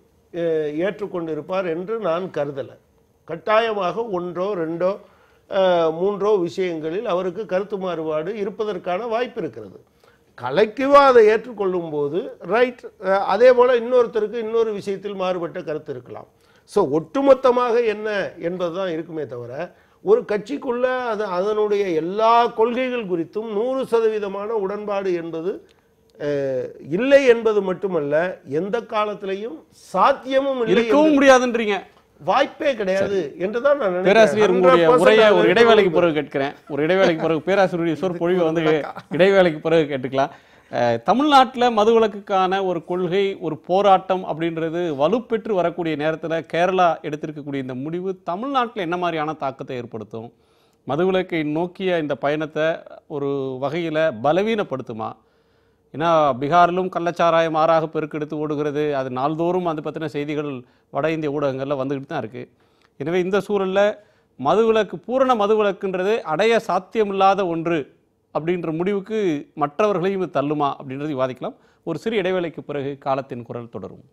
ஏற்றுக்கொண்டு இருப்பார் என்று நான் கருதலை. கட்டாயமாக 1, 2, 3 விஷயங்களில் அவருக்கு கருத்து மாறுபாடு இருப்பதற்கான வாய்ப்பு இருக்கிறது. கலெக்டிவாக அதை ஏற்றுக்கொள்ளும் போது ரைட். அதே போல் இன்னொருத்தருக்கு இன்னொரு விஷயத்தில் மாறுபட்ட கருத்து இருக்கலாம். ஸோ ஒட்டுமொத்தமாக என்ன என்பது தான் இருக்குமே தவிர, ஒரு கட்சிக்குள்ள அதனுடைய எல்லா கொள்கைகள் குறித்தும் 100% உடன்பாடு என்பது இல்லை என்பது மட்டுமல்ல, எந்த காலத்திலையும் சாத்தியமும் இருக்கவும் முடியாதுன்றீங்க, வாய்ப்பே கிடையாது என்றுதான் நான் நினைக்கிறேன். பேராசிரியர் உங்களுடைய உரையை ஒரு இடைவேளைக்கு பிறகு கேட்கிறேன். ஒரு இடைவேளைக்கு பிறகு பேராசிரியர் சொற்பொழிவை வந்து இடைவேளைக்கு பிறகு கேட்டுக்கலாம். தமிழ்நாட்டில் மதுவிலக்குக்கான ஒரு கொள்கை, ஒரு போராட்டம் அப்படின்றது வலுப்பெற்று வரக்கூடிய நேரத்தில் கேரளா எடுத்திருக்கக்கூடிய இந்த முடிவு தமிழ்நாட்டில் என்ன மாதிரியான தாக்கத்தை ஏற்படுத்தும்? மதுவிலக்கை நோக்கிய இந்த பயணத்தை ஒரு வகையில் பலவீனப்படுத்துமா? ஏன்னா பீகாரிலும் கள்ளச்சாராயம் ஆறாக பெருக்கெடுத்து ஓடுகிறது, அது நாள்தோறும் அது பற்றின செய்திகள் வட இந்திய ஊடகங்களில் வந்துக்கிட்டு தான் இருக்குது. எனவே இந்த சூழலில் மதுவிலக்கு, பூரண மதுவிலக்குன்றது அடைய சாத்தியமில்லாத ஒன்று அப்படின்ற முடிவுக்கு மற்றவர்களையும் தள்ளுமா அப்படின்றது விவாதிக்கலாம். ஒரு சிறு இடைவேளைக்கு பிறகு காலத்தின் குரல் தொடரும்.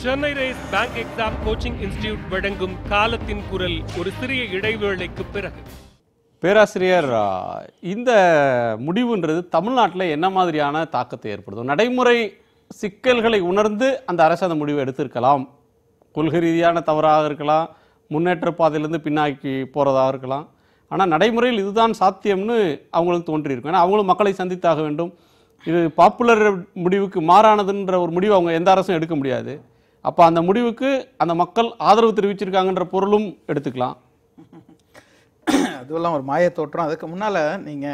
Chennai race bank exam coaching institute வழங்கும் காலத்தின் குரல் ஒரு சிறிய இடைவேளைக்கு பிறகு. பேராசிரியர், இந்த முடிவுன்றது தமிழ்நாட்டில் என்ன மாதிரியான தாக்கத்தை ஏற்படுத்தும்? நடைமுறை சிக்கல்களை உணர்ந்து அந்த அரசு அந்த முடிவை எடுத்திருக்கலாம், கொள்கை ரீதியான தவறாக இருக்கலாம், முன்னேற்ற பாதையிலேருந்து பின்னாக்கி போகிறதாக இருக்கலாம். ஆனால் நடைமுறையில் இதுதான் சாத்தியம்னு அவங்களுக்கு தோன்றியிருக்கும். ஏன்னா அவங்களும் மக்களை சந்தித்தாக வேண்டும். இது பாப்புலர் முடிவுக்கு மாறானதுன்ற ஒரு முடிவு அவங்க எந்த அரசும் எடுக்க முடியாது. அப்போ அந்த முடிவுக்கு அந்த மக்கள் ஆதரவு தெரிவிச்சிருக்காங்கன்ற பொருளும் எடுத்துக்கலாம். அதுவெல்லாம் ஒரு மாய தோற்றம். அதுக்கு முன்னால நீங்க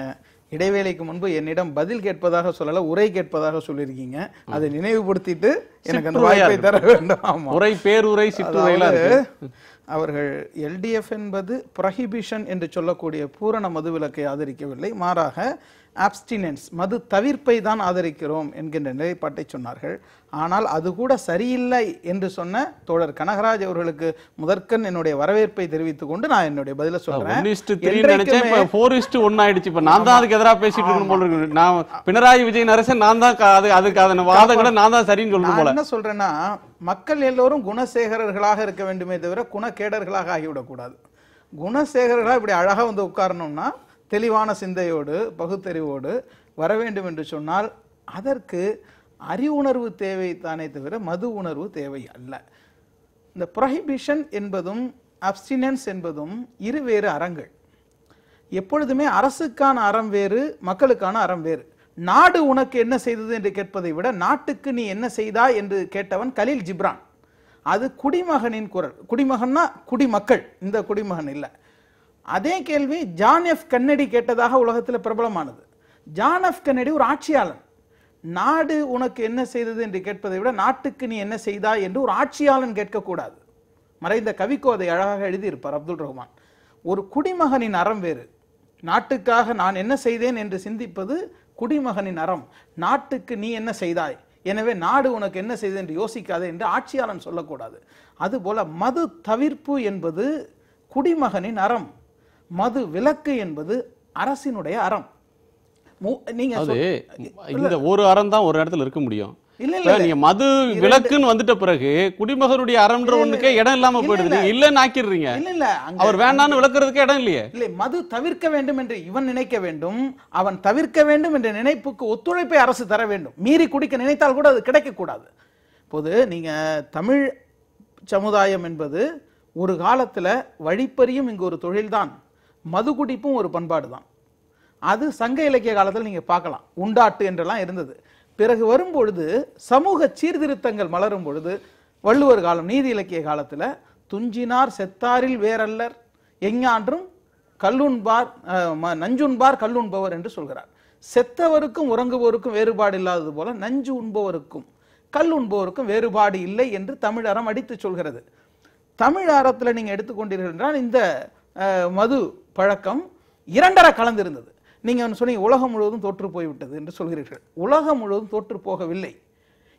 இடைவேளைக்கு முன்பு என்னிடம் பதில் கேட்பதாக சொல்லல, உரை கேட்பதாக சொல்லியிருக்கீங்க. அதை நினைவுபடுத்திட்டு எனக்கு அந்த வாய்ப்பை தர வேண்டும். உரை, பேருரை, சிற்றுரைலாம் இருக்கு. அவர்கள் எல்டிஎஃப் என்பது ப்ரொஹிபிஷன் என்று சொல்லக்கூடிய பூரண மதுவிலக்கை ஆதரிக்கவில்லை, மாறாக ஆப்ஸ்டினன்ஸ், மது தவிர்ப்பை தான் ஆதரிக்கிறோம் என்கின்ற நிலைப்பாட்டை சொன்னார்கள். ஆனால் அது கூட சரியில்லை என்று சொன்ன தோழர் கனகராஜ் அவர்களுக்கு முதற்கண் என்னுடைய வரவேற்பை தெரிவித்துக் கொண்டு நான் என்னுடைய பதில சொல்றேன். 4:1 ஆயிடுச்சு. இப்ப நான் தான் அதுக்கு எதிராக பேசிட்டு இருக்கணும் போல இருக்கு. நான் பினராயி விஜயன் அரசு நான் தான் அதுக்கு அதன வாதங்களை நான் தான் சரின்னு சொல்லணும் போல. என்ன சொல்றேன்னா, மக்கள் எல்லோரும் குணசேகரர்களாக இருக்க வேண்டுமே தவிர குணக்கேடர்களாக ஆகிவிடக்கூடாது. குணசேகரர்களாக இப்படி அழகா வந்து உட்காரணும்னா தெளிவான சிந்தையோடு பகுத்தறிவோடு வர வேண்டும் என்று சொன்னால் அதற்கு அறிவுணர்வு தேவை தானே தவிர மது உணர்வு தேவை அல்ல. இந்த ப்ரொஹிபிஷன் என்பதும் அப்ஸ்டினன்ஸ் என்பதும் இருவேறு அறங்கள். எப்பொழுதுமே அரசுக்கான அறம் வேறு, மக்களுக்கான அறம் வேறு. நாடு உனக்கு என்ன செய்தது என்று கேட்பதை விட நாட்டுக்கு நீ என்ன செய்தாய் என்று கேட்டவன் கலீல் ஜிப்ரான். அது குடிமகனின் குரல். குடிமகன்னா குடிமக்கள், இந்த குடிமகன் இல்லை. அதே கேள்வி ஜான் எஃப் கென்னடி கேட்டதாக உலகத்தில் பிரபலமானது. ஜான் எஃப் கென்னடி ஒரு ஆட்சியாளன். நாடு உனக்கு என்ன செய்தது என்று கேட்பதை விட நாட்டுக்கு நீ என்ன செய்தாய் என்று ஒரு ஆட்சியாளன் கேட்கக்கூடாது. மறைந்த கவிக்கோ அதை அழகாக எழுதியிருப்பார் அப்துல் ரஹ்மான். ஒரு குடிமகனின் அறம் வேறு. நாட்டுக்காக நான் என்ன செய்தேன் என்று சிந்திப்பது குடிமகனின் அறம். நாட்டுக்கு நீ என்ன செய்தாய், எனவே நாடு உனக்கு என்ன செய்தது என்று யோசிக்காதே என்று ஆட்சியாளன் சொல்லக்கூடாது. அதுபோல மது தவிர்ப்பு என்பது குடிமகனின் அறம், மது விலக்கு என்பது அரசினுடைய அறம். நீங்க அது இந்த ஒரு அறம் தான் ஒரு இடத்துல இருக்க முடியும். இல்ல இப்ப நீங்க மது விலக்குன்னு வந்துட்ட பிறகு குடிமகனுடைய அறம்ன்ற ஒண்ணுக்கே இடம் இல்லாம போயிடுது. நீங்க இல்லன்னு ஆக்கிடுறீங்க. இல்ல அவர் வேண்டான்னு விளக்குறதுக்கு இடம் இல்லையே. இல்லை, மது தவிர்க்க வேண்டும் என்று இவன் நினைக்க வேண்டும், அவன் தவிர்க்க வேண்டும் என்ற நினைப்புக்கு ஒத்துழைப்பை அரசு தர வேண்டும். மீறி குடிக்க நினைத்தால் கூட அது கிடைக்கக்கூடாது. இப்போது நீங்க தமிழ் சமுதாயம் என்பது ஒரு காலத்துல வழிப்பறியும் இங்கு ஒரு தொழில்தான், மது குடிப்பும் ஒரு பண்பாடு தான். அது சங்க இலக்கிய காலத்தில் நீங்க பார்க்கலாம், உண்டாட்டு என்றெல்லாம் இருந்தது. பிறகு வரும்பொழுது சமூக சீர்திருத்தங்கள் மலரும் பொழுது வள்ளுவர் காலம் நீதி இலக்கிய காலத்துல துஞ்சினார் செத்தாரில் வேறல்லர் எஞ்ஞான்றும் கல்லுண்பார் நஞ்சுண்பார் கல்லுண்பவர் என்று சொல்கிறார். செத்தவருக்கும் உறங்குவோருக்கும் வேறுபாடு இல்லாதது போல நஞ்சு உண்பவருக்கும் கல் உண்பவருக்கும் வேறுபாடு இல்லை என்று தமிழ் அறம் அடித்து சொல்கிறது. தமிழ் அறத்துல நீங்க எடுத்துக்கொண்டீர்கள் என்றால் இந்த மது பழக்கம் இரண்டரை கலந்திருந்தது. நீங்க சொன்னீங்க உலகம் முழுவதும் தோற்று போய்விட்டது என்று சொல்கிறீர்கள். உலகம் முழுவதும் தோற்று போகவில்லை.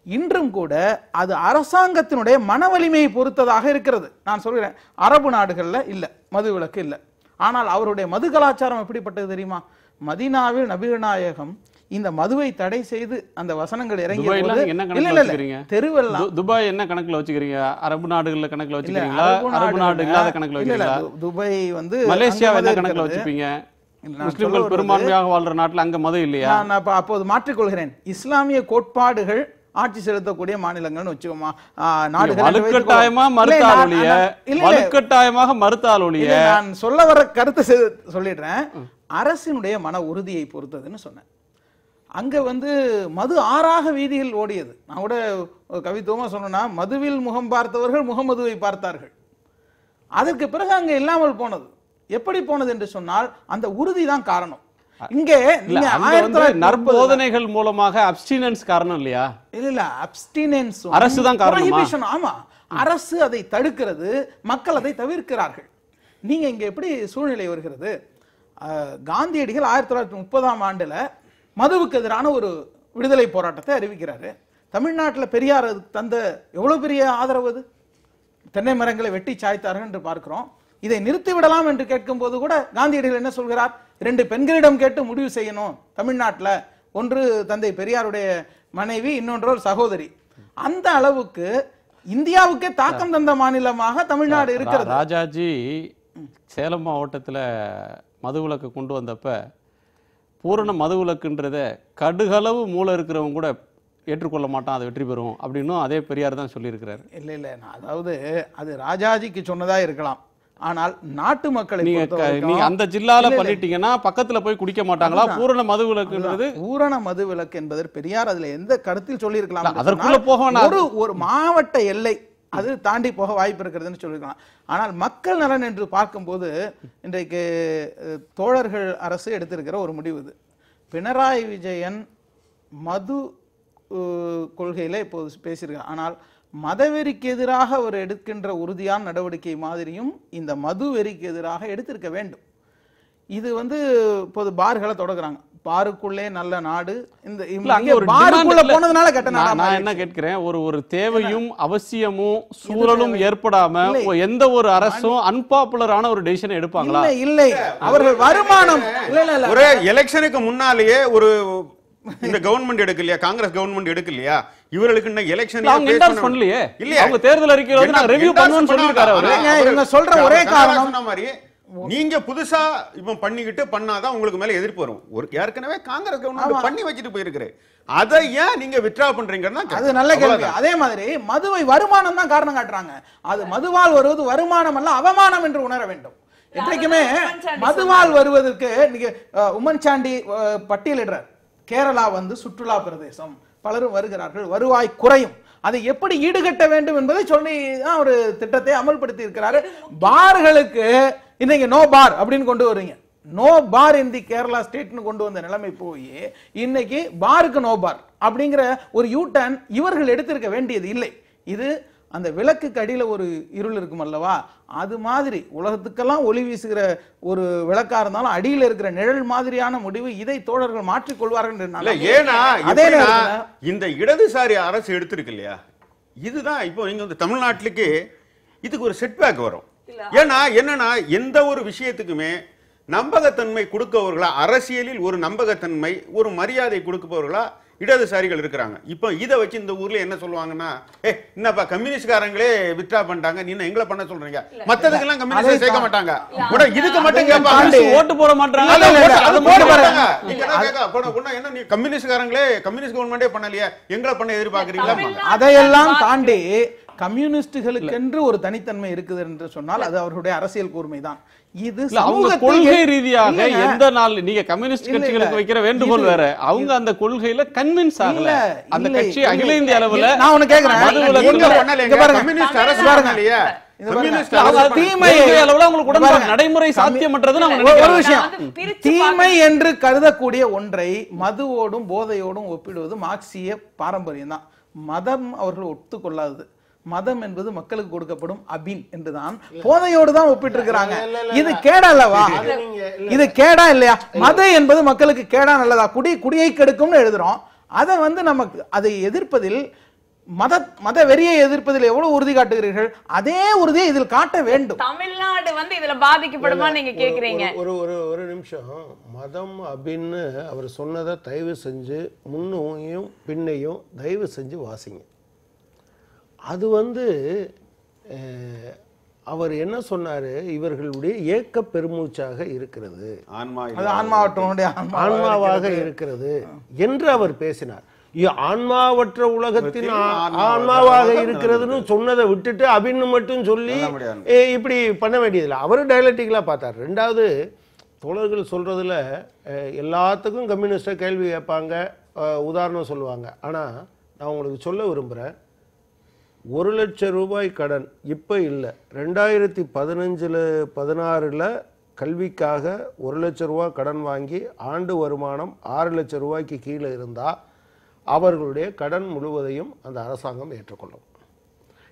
இன்றும் கூட அது அரசாங்கத்தினுடைய மன வலிமையை பொறுத்ததாக இருக்கிறது. நான் சொல்கிறேன், அரபு நாடுகள்ல இல்ல மது விலக்கு இல்லை. ஆனால் அவருடைய மது கலாச்சாரம் எப்படிப்பட்டது தெரியுமா? மதீனாவில் நபிகள் நாயகம் இந்த மதுவை தடை செய்து அந்த வசனங்கள் இறங்கிய தெருவெல்லாம் துபாய் என்ன கணக்குல வச்சுக்கிறீங்க? அரபு நாடுகள்ல கணக்குல வச்சுக்கிறீங்களா? அரபு நாடு இல்லாத கணக்குல வச்சுக்கிறீங்களா? துபாய் வந்து மலேசியா என்ன கணக்குல வச்சுப்பீங்க? முஸ்லிம்கள் பெரும்பான்மையாக வாழ்ற நாட்டுல அங்க மது இல்லையா? நான் அப்போது மாற்றிக்கொள்கிறேன். இஸ்லாமிய கோட்பாடுகள் ஆட்சி செலுத்தக்கூடிய மாநிலங்கள்னு வச்சுக்கோமா, வலுக்கட்டாயமாக மறுத்தாலொழிய நான் சொல்ல வர கருத்து சொல்லிடுறேன். அரசினுடைய மன உறுதியை பொறுத்ததுன்னு சொன்னேன். அங்க வந்து மது ஆறாக வீதியில் ஓடியது. நான் கூட கவித்துவமா சொன்னா, மதுவில் முகம் பார்த்தவர்கள் முகமதுவை பார்த்தார்கள். அதற்கு பிறகு அங்க இல்லாமல் போனது. எப்படி போனது என்று சொன்னால் அந்த உறுதி தான் காரணம். இங்கே நற்போதனைகள் மூலமாக அப்ஸ்டினன்ஸ் காரணம் இல்லையா? இல்ல அப்ஸ்டினன்ஸ் அரசு தான் காரணம். ஆமா, அரசு அதை தடுக்கிறது, மக்கள் அதை தவிர்க்கிறார்கள். நீங்க இங்க எப்படி சூழ்நிலை வருகிறது? காந்தியடிகள் 1930ஆம் ஆண்டுல மதுவுக்கு எதிரான ஒரு விடுதலை போராட்டத்தை அறிவிக்கிறாரு. தமிழ்நாட்டில் பெரியார் தந்த எவ்வளவு பெரிய ஆதரவு அது. தென்னை மரங்களை வெட்டி சாய்த்தார்கள் என்று பார்க்கிறோம். இதை நிறுத்தி விடலாம் என்று கேட்கும் போது கூட காந்தியடிகள் என்ன சொல்கிறார்? 2 பெண்களிடம் கேட்டு முடிவு செய்யணும் தமிழ்நாட்டில். ஒன்று தந்தை பெரியாருடைய மனைவி, இன்னொன்று ஒரு சகோதரி. அந்த அளவுக்கு இந்தியாவுக்கே தாக்கம் தந்த மாநிலமாக தமிழ்நாடு இருக்கிறது. ராஜாஜி சேலம் மாவட்டத்தில் மதுவிலக்கு கொண்டு வந்தப்ப பூரண மதுவிலக்குன்றத கடுகளவு மூளை இருக்கிறவங்க கூட ஏற்றுக்கொள்ள மாட்டான், அது வெற்றி பெறும் அப்படின்னு அதே பெரியார் தான் சொல்லியிருக்கிறார். இல்லை, அதாவது அது ராஜாஜிக்கு சொன்னதா இருக்கலாம். ஆனால் நாட்டு மக்களை நீங்க அந்த ஜில்லால பண்ணிட்டீங்கன்னா பக்கத்துல போய் குடிக்க மாட்டாங்களா? பூரண மதுவிலக்குன்றது, பூரண மதுவிலக்கு என்பது பெரியார் அதுல எந்த கருத்தில் சொல்லி இருக்கலாம். அதற்குள்ள போக ஒரு மாவட்ட எல்லை அது தாண்டி போக வாய்ப்பு இருக்கிறதுன்னு சொல்லியிருக்கலாம். ஆனால் மக்கள் நலன் என்று பார்க்கும்போது இன்றைக்கு தோழர்கள் அரசு எடுத்திருக்கிற ஒரு முடிவு இது. பினராயி விஜயன் மது கொள்கையில இப்போது பேசியிருக்கார். ஆனால் மதவெறிக்கு எதிராக அவர் எடுக்கின்ற உறுதியான நடவடிக்கை மாதிரியும் இந்த மது வெறிக்கு எதிராக எடுத்திருக்க வேண்டும். இது வந்து இப்போது பார்களை தொடங்குறாங்க. பாருக்குள்ளே நல்ல நாடு. இந்த போனதுனால கெட்ட நாடு. நான் என்ன கேட்கிறேன், ஒரு தேவையும் அவசியமும் சூழலும் ஏற்படாம எந்த ஒரு அரசும் அன்பாப்புலரான ஒரு டெசிஷன் எடுப்பாங்களா? இல்லை, அவர்கள் வருமானம் ஒரு எலெக்ஷனுக்கு முன்னாலேயே ஒரு இந்த கவர்மெண்ட் எடுக்கலையா, காங்கிரஸ் கவர்மெண்ட் எடுக்கலையா, இவர்களுக்கு இந்த எலெக்ஷன் அவங்க என்டார்ஸ் பண்ணலையே. இல்ல அவங்க தேர்தல் அறிக்கையில வந்து நான் ரிவ்யூ பண்ணுவேன்னு சொல்லிருக்காரு அவரு. இவங்க சொல்ற ஒரே காரணம் சொன்ன மாதிரி நீங்க புதுசா இப்ப பண்ணிக்கிட்டு பண்ணாதான் உங்களுக்கு மேல எதிர்ப்பு வரும். ஒரு ஏற்கனவே காங்கிரஸ் கவர்மெண்ட் பண்ணி வச்சிட்டு போயிருக்கு. அதை ஏன் நீங்க வித்ட்ரா பண்றீங்கன்னா அது நல்ல கேள்வி. அதே மாதிரி மதுவை வருமானம் தான் காரணம் காட்டுறாங்க. அது மதுவால் வருவது வருமானம் அல்ல, அவமானம் என்று உணர வேண்டும். என்றைக்குமே மதுவால் வருவதற்கு நீங்க உம்மன் சாண்டி பட்டியலிடுறார். கேரளா வந்து சுற்றுலா பிரதேசம், பலரும் வருகிறார்கள், வருவாய் குறையும், அதை எப்படி ஈடுகட்ட வேண்டும் என்பதை சொல்லி தான் ஒரு திட்டத்தை அமல்படுத்தி இருக்கிறாரு. பார்களுக்கு இன்னைக்கு நோ பார் அப்படின்னு கொண்டு வருவீங்க. நோ பார் இன் தி கேரளா ஸ்டேட்னு கொண்டு வந்த நிலைமை போய் இன்னைக்கு பாருக்கு நோ பார் அப்படிங்கிற ஒரு யூ டர்ன் இவர்கள் எடுத்திருக்க வேண்டியது இல்லை. இது அந்த விளக்குக்கு அடியில ஒரு இருள் இருக்கும் அல்லவா, அது மாதிரி உலகத்துக்கெல்லாம் ஒளி வீசுகிற ஒரு விளக்கா இருந்தாலும் அடியில் இருக்கிற நிழல் மாதிரியான முடிவு இதை தோழர்கள் மாற்றிக்கொள்வார்கள். ஏன்னா இந்த இடதுசாரி அரசு எடுத்திருக்கு இல்லையா, இதுதான் இப்போ நீங்க வந்து தமிழ்நாட்டுக்கு இதுக்கு ஒரு செட்பேக் வரும். ஏன்னா என்னன்னா எந்த ஒரு விஷயத்துக்குமே நம்பகத்தன்மை கொடுப்பவர்களா, அரசியலில் ஒரு நம்பகத்தன்மை, ஒரு மரியாதை கொடுப்பவர்களா இடதுசாரிகள் இருக்கிறாங்க. இப்போ இதை வச்சு இந்த ஊர்ல என்ன சொல்லுவாங்கன்னா, என்னப்பா கம்யூனிஸ்ட்காரங்களே வித்ட்ரா பண்ணிட்டாங்க, நீ எங்களை பண்ண சொல்றீங்க, மத்ததுக்கெல்லாம் கம்யூனிஸ்ட் சேர்க்க மாட்டாங்க, இதுக்கு மட்டும் கேட்பாங்க, ஓட்டு போட மாட்டாங்க. என்ன நீ கம்யூனிஸ்ட்காரங்களே கம்யூனிஸ்ட் கவர்மெண்டே பண்ணலையே, எங்களை பண்ண எதிர்பார்க்கறீங்களா? அதையெல்லாம் தாண்டி கம்யூனிஸ்டுகளுக்கென்று ஒரு தனித்தன்மை இருக்குது என்று சொன்னால் அது அவர்களுடைய அரசியல் கூர்மை தான். இது அவங்க கொள்கை ரீதியாக எந்த நாள் நீங்க கம்யூனிஸ்ட் கட்சிகளுக்கு வைக்கிற வேண்டுகோள் வேற, அவங்க அந்த கொள்கையில கன்வின்ஸ் ஆகல. அந்த கட்சி அகில இந்திய அளவுல நான் ஒன்னு கேக்குறேன், கம்யூனிஸ்ட் அரசு பண்ணலையே, நடைமுறை சாத்தியமற்றது. ஒரு விஷயம், தீமை என்று கருதக்கூடிய ஒன்றை மதுவோடும் போதையோடும் ஒப்பிடுவது மார்க்சிய பாரம்பரியம் தான். மதம் அவர்கள் ஒத்துக்கொள்ளாதது. மதம் என்பது மக்களுக்கு கொடுக்கப்படும் அபின் என்றுதான் போதையோடு தான் ஒப்பிட்டு இருக்கிறாங்க. இது கேடா அல்லவா? இது கேடா இல்லையா? மதம் என்பது மக்களுக்கு கேடா நல்லதா? குடியை கெடுக்கும்னு எழுதுறோம். அதை நமக்கு அதை எதிர்ப்பதில் மத வெறியை எதிர்ப்பதில் எவ்வளவு உறுதி காட்டுகிறீர்கள், அதே உறுதியை இதில் காட்ட வேண்டும். தமிழ்நாடு இதுல பாதிக்கப்படுமா நீங்க கேக்குறீங்க? ஒரு நிமிஷம். மதம் அப்படின்னு அவர் சொன்னதை தயவு செஞ்சு முன்னையும் பின்னையும் தயவு செஞ்சு வாசிங்க. அது அவர் என்ன சொன்னாரு, இவர்களுடைய ஏக்க பெருமூச்சாக இருக்கிறது, ஆன்மாவாக இருக்கிறது என்று அவர் பேசினார். ஆன்மாவற்ற உலகத்தின் ஆன்மாவாக இருக்கிறதுன்னு சொன்னதை விட்டுட்டு அப்படின்னு மட்டும் சொல்லி இப்படி பண்ண வேண்டியதில்லை. அவர் டயலக்டிக்கலா பார்த்தார். ரெண்டாவது, தோழர்கள் சொல்றதுல எல்லாத்துக்கும் கம்யூனிஸ்டை கேள்வி கேட்பாங்க, உதாரணம் சொல்லுவாங்க. ஆனா நான் உங்களுக்கு சொல்ல விரும்புறேன், 1 லட்சம் ரூபாய் கடன் இப்போ இல்லை, 2015-16 கல்விக்காக 1 லட்சம் ரூபாய் கடன் வாங்கி ஆண்டு வருமானம் 6 லட்சம் ரூபாய்க்கு கீழே இருந்தால் அவர்களுடைய கடன் முழுவதையும் அந்த அரசாங்கம் ஏற்றுக்கொள்ளும்.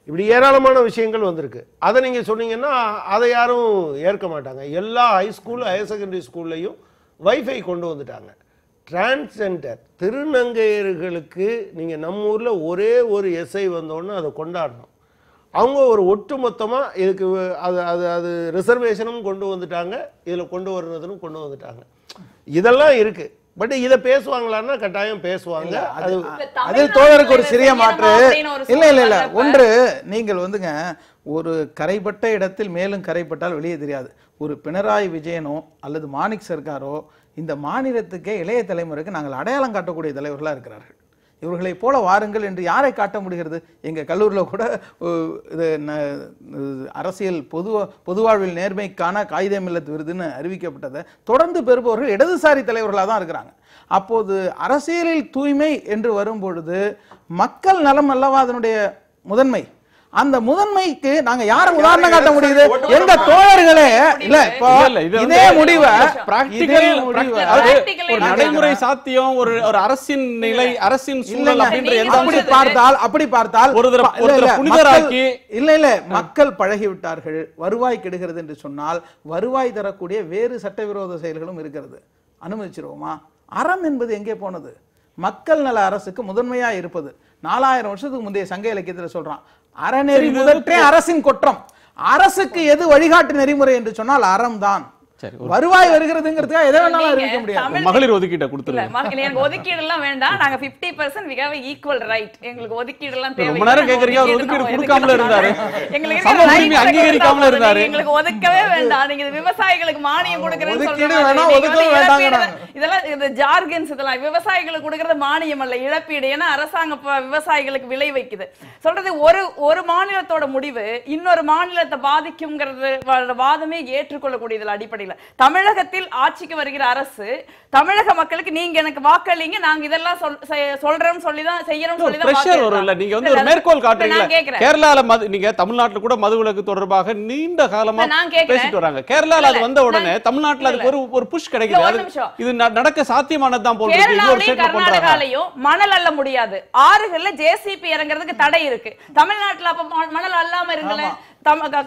இப்படி ஏராளமான விஷயங்கள் வந்திருக்கு. அதை நீங்கள் சொன்னீங்கன்னா அதை யாரும் ஏற்க மாட்டாங்க. எல்லா ஹைஸ்கூல் ஹையர் செகண்டரி ஸ்கூல்லையும் வைஃபை கொண்டு வந்துட்டாங்க. டிரான்ஸ்ஜெண்டர் திருநங்கையர்களுக்கு நீங்கள் நம்ம ஊரில் ஒரே ஒரு எஸ்ஐ வந்தோன்னு அதை கொண்டாடணும். அவங்க ஒரு ஒட்டு மொத்தமாக இதுக்கு அது ரிசர்வேஷனும் கொண்டு வந்துட்டாங்க, இதில் கொண்டு வர்றதுன்னு கொண்டு வந்துட்டாங்க. இதெல்லாம் இருக்கு. பட் இதை பேசுவாங்களான்னா கட்டாயம் பேசுவாங்க. அதில் தோழருக்கு ஒரு சிறிய மாற்று இல்ல. ஒன்று, நீங்கள் ஒரு கரைப்பட்ட இடத்தில் மேலும் கரைப்பட்டால் வெளியே தெரியாது. ஒரு பினராயி விஜயனோ அல்லது மாணிக் சர்க்காரோ இந்த மாநிலத்துக்கே இளைய தலைமுறைக்கு நாங்கள் அடையாளம் காட்டக்கூடிய தலைவர்களாக இருக்கிறார்கள். இவர்களை போல வாருங்கள் என்று யாரை காட்ட முடிகிறது? எங்கள் கல்லூரியில் கூட இது அரசியல் பொதுவாழ்வில் நேர்மைக்கான காயிதே மில்லத் விருதுன்னு அறிவிக்கப்பட்டதை தொடர்ந்து பெறுபவர்கள் இடதுசாரி தலைவர்களாக தான் இருக்கிறாங்க. அப்போது அரசியலில் தூய்மை என்று வரும்பொழுது மக்கள் நலம் அல்லவா அதனுடைய முதன்மை. அந்த முதன்மைக்கு நாங்க யார உதாரணம் காட்ட முடியுது? எங்க தோழர்களே இல்ல. இதே முடிவை நடைமுறை சாத்தியம், ஒரு அரசின் நிலை, அரசின் சூழல் அப்படி பார்த்தால் இல்ல மக்கள் பழகிவிட்டார்கள். வருவாய் கெடுகிறது என்று சொன்னால் வருவாய் தரக்கூடிய வேறு சட்டவிரோத செயல்களும் இருக்கிறது. அனுமதிச்சிருவோமா? அறம் என்பது எங்கே போனது? மக்கள் நல அரசுக்கு முதன்மையா இருப்பது 4000 வருஷத்துக்கு முந்தைய சங்க இலக்கியத்தில் சொல்றான், அறநெறி முதற்றே அரசின் குற்றம். அரசுக்கு எது வழிகாட்டு நெறிமுறை என்று சொன்னால் அறம் தான். வருவாய் வருகிறதுங்கிறதுக்காக எதை வேணாலும் அறிவிக்க முடியாது. மகளிர் ஒதுக்கீட்டை கொடுத்துருங்க. எனக்கு ஒதுக்கீடு எல்லாம் வேண்டாம். நாங்க 50% we have equal right. எங்களுக்கு ஒதுக்கீடு எல்லாம் தேவை. ரொம்ப நேரம் கேக்குறீங்க. அவர் ஒதுக்கீடு கொடுக்காமல இருந்தாரு, அங்கீகரிக்காமல இருந்தாரு. எங்களுக்கு ஒதுக்கவே வேண்டாம். நீங்க விவசாயிகளுக்கு மானியம் கொடுக்கறேன்னு சொல்றீங்க. இதெல்லாம் இந்த ஜார்கன்ஸ், இதெல்லாம் விவசாயிகளுக்கு கொடுக்கறது மானியம் அல்ல, இழப்பீடு. ஏன்னா அரசாங்கம் விவசாயிகளுக்கு விலை வைக்குது. சொல்றது ஒரு மாநிலத்தோட முடிவு இன்னொரு மாநிலத்தை பாதிக்கும்ங்கிறது வாதமே ஏற்றுக்கொள்ளக்கூடியதுல அடிப்படையில் தமிழகத்தில் ஆட்சிக்கு வருகிற அரசு தமிழக மக்களுக்கு நீங்க எனக்கு வாக்களிங்க, நாங்க இதெல்லாம் சொல்றோம் சொல்லிதான் செய்யறோம் சொல்லிதான் பிரஷர் வரும். இல்ல நீங்க ஒரு மேற்கோள் காட்டுறீங்க. கேரளால நீங்க தமிழ்நாட்டுல கூட மதுவிலக்கு தொடர்பாக நீண்ட காலமா பேசிட்டு வராங்க. கேரளால அது வந்த உடனே தமிழ்நாட்டுல அதுக்கு ஒரு புஷ் கிடைக்குது. இது நடக்க சாத்தியமானதுதான் போல இருக்கு. கர்நாடகாலயும் மணல் அள்ள முடியாது, ஆறுகள்ல ஜேசிபி இறங்குறதுக்கு தடை இருக்கு. தமிழ்நாட்டுல அப்ப மணல் அல்லாம இருங்கல.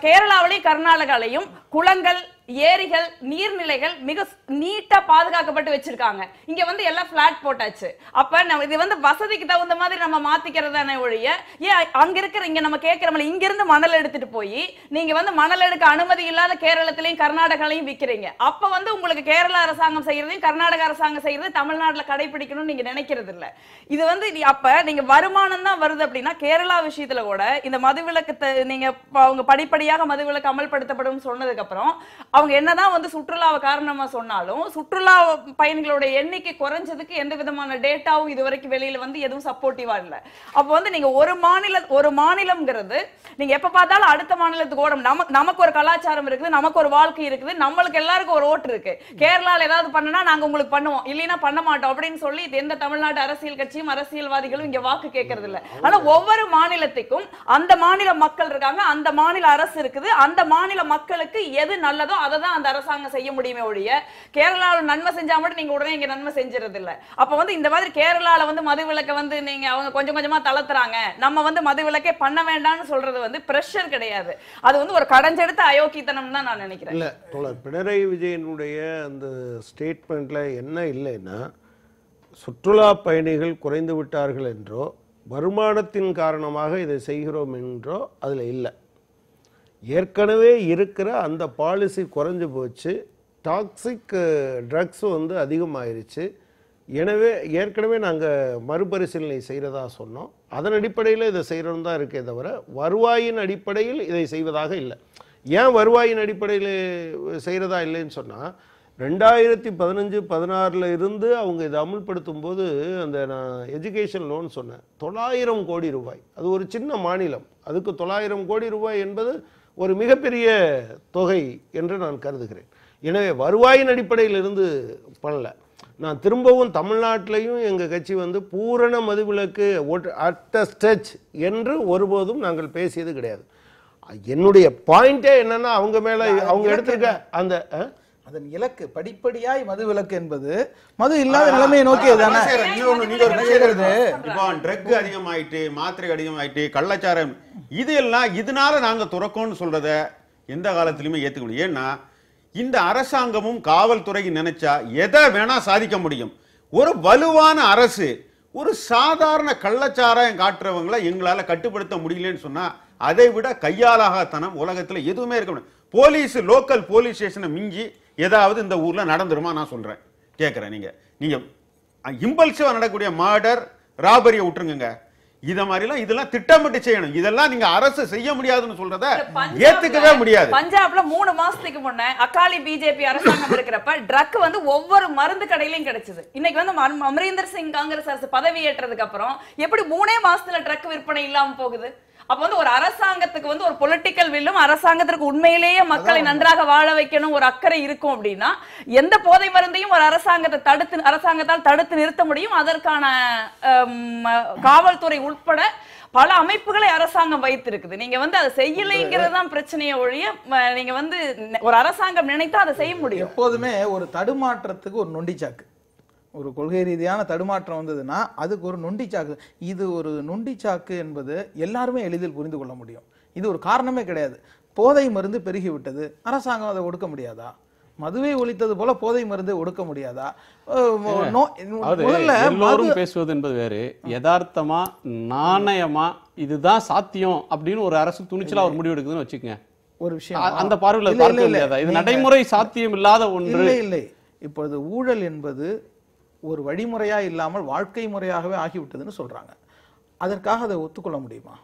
கேரளாவிலையும் கர்நாடகாலையும் குளங்கள் ஏரிகள் நீர்நிலைகள் மிக நீட்டா பாதுகாக்கப்பட்டு வச்சிருக்காங்க. இங்க வந்து எல்லாம் பிளாட் போட்டாச்சு. அப்ப நம்ம இது வந்து வசதிக்கு தகுந்த மாதிரி நம்ம மாத்திக்கிறதானே ஒழிய ஏன் அங்க இருக்கிற இங்க நம்ம கேட்கிறோம்ல இங்க இருந்து மணல் எடுத்துட்டு போய் நீங்க வந்து மணல் எடுக்க அனுமதி இல்லாத கேரளத்திலையும் கர்நாடகாலையும் விக்கிறீங்க. அப்ப வந்து உங்களுக்கு கேரள அரசாங்கம் செய்யறதையும் கர்நாடக அரசாங்கம் செய்யறதையும் தமிழ்நாட்டுல கடைபிடிக்கணும்னு நீங்க நினைக்கிறது இல்ல. இது வந்து அப்ப நீங்க வருமானம் தான் வருது அப்படின்னா கேரளா விஷயத்துல கூட இந்த மதுவிலக்கு நீங்க அவங்க படிப்படியாக மதுவிலக்கு அமல்படுத்தப்படும் சொன்னதுக்கு அப்புறம் அவங்க என்னதான் வந்து சுற்றுலாவை காரணமா சொன்னாலும் சுற்றுலா பயணிகளோட எண்ணிக்கை குறைஞ்சதுக்கு எந்த விதமான டேட்டாவும் இதுவரைக்கும் வெளியில வந்து எதுவும் சப்போர்ட்டிவா இல்ல. அப்ப வந்து நீங்க ஒரு மாநிலம்ங்கிறது நீங்க எப்ப பார்த்தாலும் அடுத்த மாநிலத்துக்கு ஓடும். நமக்கு ஒரு கலாச்சாரம் இருக்குது, நமக்கு ஒரு வாழ்க்கை இருக்குது, நம்மளுக்கு எல்லாருக்கும் ஒரு ஓட்டு இருக்கு. கேரளால ஏதாவது பண்ணனா நாங்க உங்களுக்கு பண்ணுவோம், இல்லைன்னா பண்ண மாட்டோம் அப்படின்னு சொல்லி எந்த தமிழ்நாட்டு அரசியல் கட்சியும் அரசியல்வாதிகளும் இங்க வாக்கு கேட்கறது இல்ல. ஆனா ஒவ்வொரு மாநிலத்துக்கும் அந்த மாநில மக்கள் இருக்காங்க, அந்த மாநில அரசு இருக்குது, அந்த மாநில மக்களுக்கு எது நல்லதோ அதை தான் அந்த அரசாங்கம் செய்ய முடியுமே ஒழிய கேரளாவில் நன்மை செஞ்சா மட்டும் நீங்க உடனே இங்க நன்மை செஞ்சிருது இல்ல. அப்ப வந்து இந்த மாதிரி கேரளால வந்து மதுவிலக்கை வந்து நீங்க அவங்க கொஞ்சம் கொஞ்சமா தளர்த்துறாங்க, நம்ம வந்து மதுவிலக்கே பண்ண வேண்டாம்னு சொல்றது வந்து பிரஷர் கிடையாது, அது வந்து ஒரு கடைஞ்செடுத்த அயோக்கியத்தனம் தான் நான் நினைக்கிறேன். இல்ல தோழர் பினராயி விஜயனுடைய அந்த ஸ்டேட்மெண்ட்ல என்ன இல்லைன்னா சுற்றுலா பயணிகள் குறைந்து விட்டார்கள் என்றோ வருமானத்தின் காரணமாக இதை செய்கிறோம் என்றோ அதுல இல்லை. ஏற்கனவே இருக்கிற அந்த பாலிசி குறைஞ்சு போச்சு, டாக்ஸிக் ட்ரக்ஸ் வந்து அதிகமாயிருச்சு. எனவே ஏற்கனவே நாங்கள் மறுபரிசீலனை செய்கிறதா சொன்னோம். அதன் அடிப்படையில் இதை செய்கிறோம் தான் இருக்கே தவிர வருவாயின் அடிப்படையில் இதை செய்வதாக இல்லை. ஏன் வருவாயின் அடிப்படையில் செய்கிறதா இல்லைன்னு சொன்னால் 2015-16 இருந்து அவங்க இதை அமுல்படுத்தும் போது அந்த நான் எஜுகேஷன் லோன் சொன்னேன், 900 கோடி ரூபாய். அது ஒரு சின்ன மாநிலம், அதுக்கு 900 கோடி ரூபாய் என்பது ஒரு மிகப்பெரிய தொகை என்று நான் கருதுகிறேன். எனவே வருவாயின் அடிப்படையில் இருந்து பண்ணல. நான் திரும்பவும் தமிழ்நாட்டிலையும் எங்கள் கட்சி வந்து பூரண மதுவிலக்கு அட் ஸ்டெச் என்று ஒருபோதும் நாங்கள் பேசியது கிடையாது. என்னுடைய பாயிண்டே என்னன்னா அவங்க மேல அவங்க எடுத்திருக்க அந்த அதன் இலக்கு படிப்படியாய் மதுவிலக்கு என்பது மது இல்லாத நிலைமையை நோக்கியதுதானே. ட்ரக் அதிகமாயிட்டு, மாத்திரை அதிகமாயிட்டு, கள்ளச்சாரம், இது எல்லாம் இதனால நாங்க துறக்கோம்னு சொல்றத எந்த காலத்திலுமே ஏத்துக்க முடியும். ஏன்னா இந்த அரசாங்கமும் காவல்துறை நினைச்சா எதை வேணா சாதிக்க முடியும். ஒரு வலுவான அரசு ஒரு சாதாரண கள்ளச்சாராயம் காட்டுறவங்களை எங்களால கட்டுப்படுத்த முடியலன்னு சொன்னா அதை விட கையாலாகத்தனம் உலகத்துல எதுவுமே இருக்க முடியும். போலீஸ் லோக்கல் போலீஸ் ஸ்டேஷனை மிஞ்சி ஏதாவது இந்த ஊர்ல நடந்துருமா நான் சொல்றேன், கேட்கிறேன். நீங்க இம்பல்சிவா நடக்கக்கூடிய மர்டர் ராபரியை விட்டுருங்க, இத மாதிரிலாம் இதெல்லாம் திட்டமிட்டு செய்யணும். இதெல்லாம் நீங்க அரசு செய்ய முடியாதுன்னு சொல்றத ஏத்துக்கவே முடியாது. பஞ்சாப்ல 3 மாசத்துக்கு முன்ன அகாலி பிஜேபி அரசாங்கம் இருக்கிறப்ப ட்ரக் வந்து ஒவ்வொரு மருந்து கடையிலயும் கிடைச்சது. இன்னைக்கு வந்து அமரீந்தர் சிங் காங்கிரஸ் அரசு பதவி ஏற்றதுக்கு அப்புறம் எப்படி 3 மாசத்துல ட்ரக் விற்பனை இல்லாம போகுது? அப்ப வந்து ஒரு அரசாங்கத்துக்கு வந்து ஒரு பொலிட்டிக்கல் வில்லும் அரசாங்கத்திற்கு உண்மையிலேயே மக்களை நன்றாக வாழ வைக்கணும் ஒரு அக்கறை இருக்கும் அப்படின்னா எந்த போதை மருந்தையும் ஒரு அரசாங்கத்தால் தடுத்து நிறுத்த முடியும். அதற்கான காவல்துறை உட்பட பல அமைப்புகளை அரசாங்கம் வைத்திருக்குது. நீங்க வந்து அதை செய்யலைங்கிறது தான் பிரச்சனையை ஒழிய நீங்க வந்து ஒரு அரசாங்கம் நினைத்தா அதை செய்ய முடியும். எப்போதுமே ஒரு தடுமாற்றத்துக்கு ஒரு நொண்டிச்சாக்கு, ஒரு கொள்கை ரீதியான தடுமாற்றம் வந்ததுன்னா அதுக்கு ஒரு நொண்டிச்சாக்கு. இது ஒரு நொண்டிச்சாக்கு என்பது எல்லாருமே எளிதில் புரிந்து கொள்ள முடியும். இது ஒரு காரணமே கிடையாது. போதை மருந்து பெருகிவிட்டது, அரசாங்கம் அதை ஒடுக்க முடியாதா? மதுவை ஒழித்தது போல போதை மருந்தை ஒடுக்க முடியாதா? எல்லோரும் பேசுவது என்பது வேறு, யதார்த்தமா நாணயமா இதுதான் சாத்தியம் அப்படின்னு ஒரு அரசு துணிச்சலா ஒரு முடிவு எடுக்குதுன்னு வச்சுக்கோங்க. ஒரு விஷயம் அந்த பார்வையில் பார்க்க முடியாதா? இது நடைமுறை சாத்தியம் இல்லாத ஒன்று இல்லை. இப்பொழுது ஊழல் என்பது ஒரு வழிமுறையா இல்லாமல் வாழ்க்கை முறையாகவே ஆகிவிட்டதுன்னு சொல்றாங்க. அதற்காக அதை ஒத்துக்கொள்ள முடியுமா?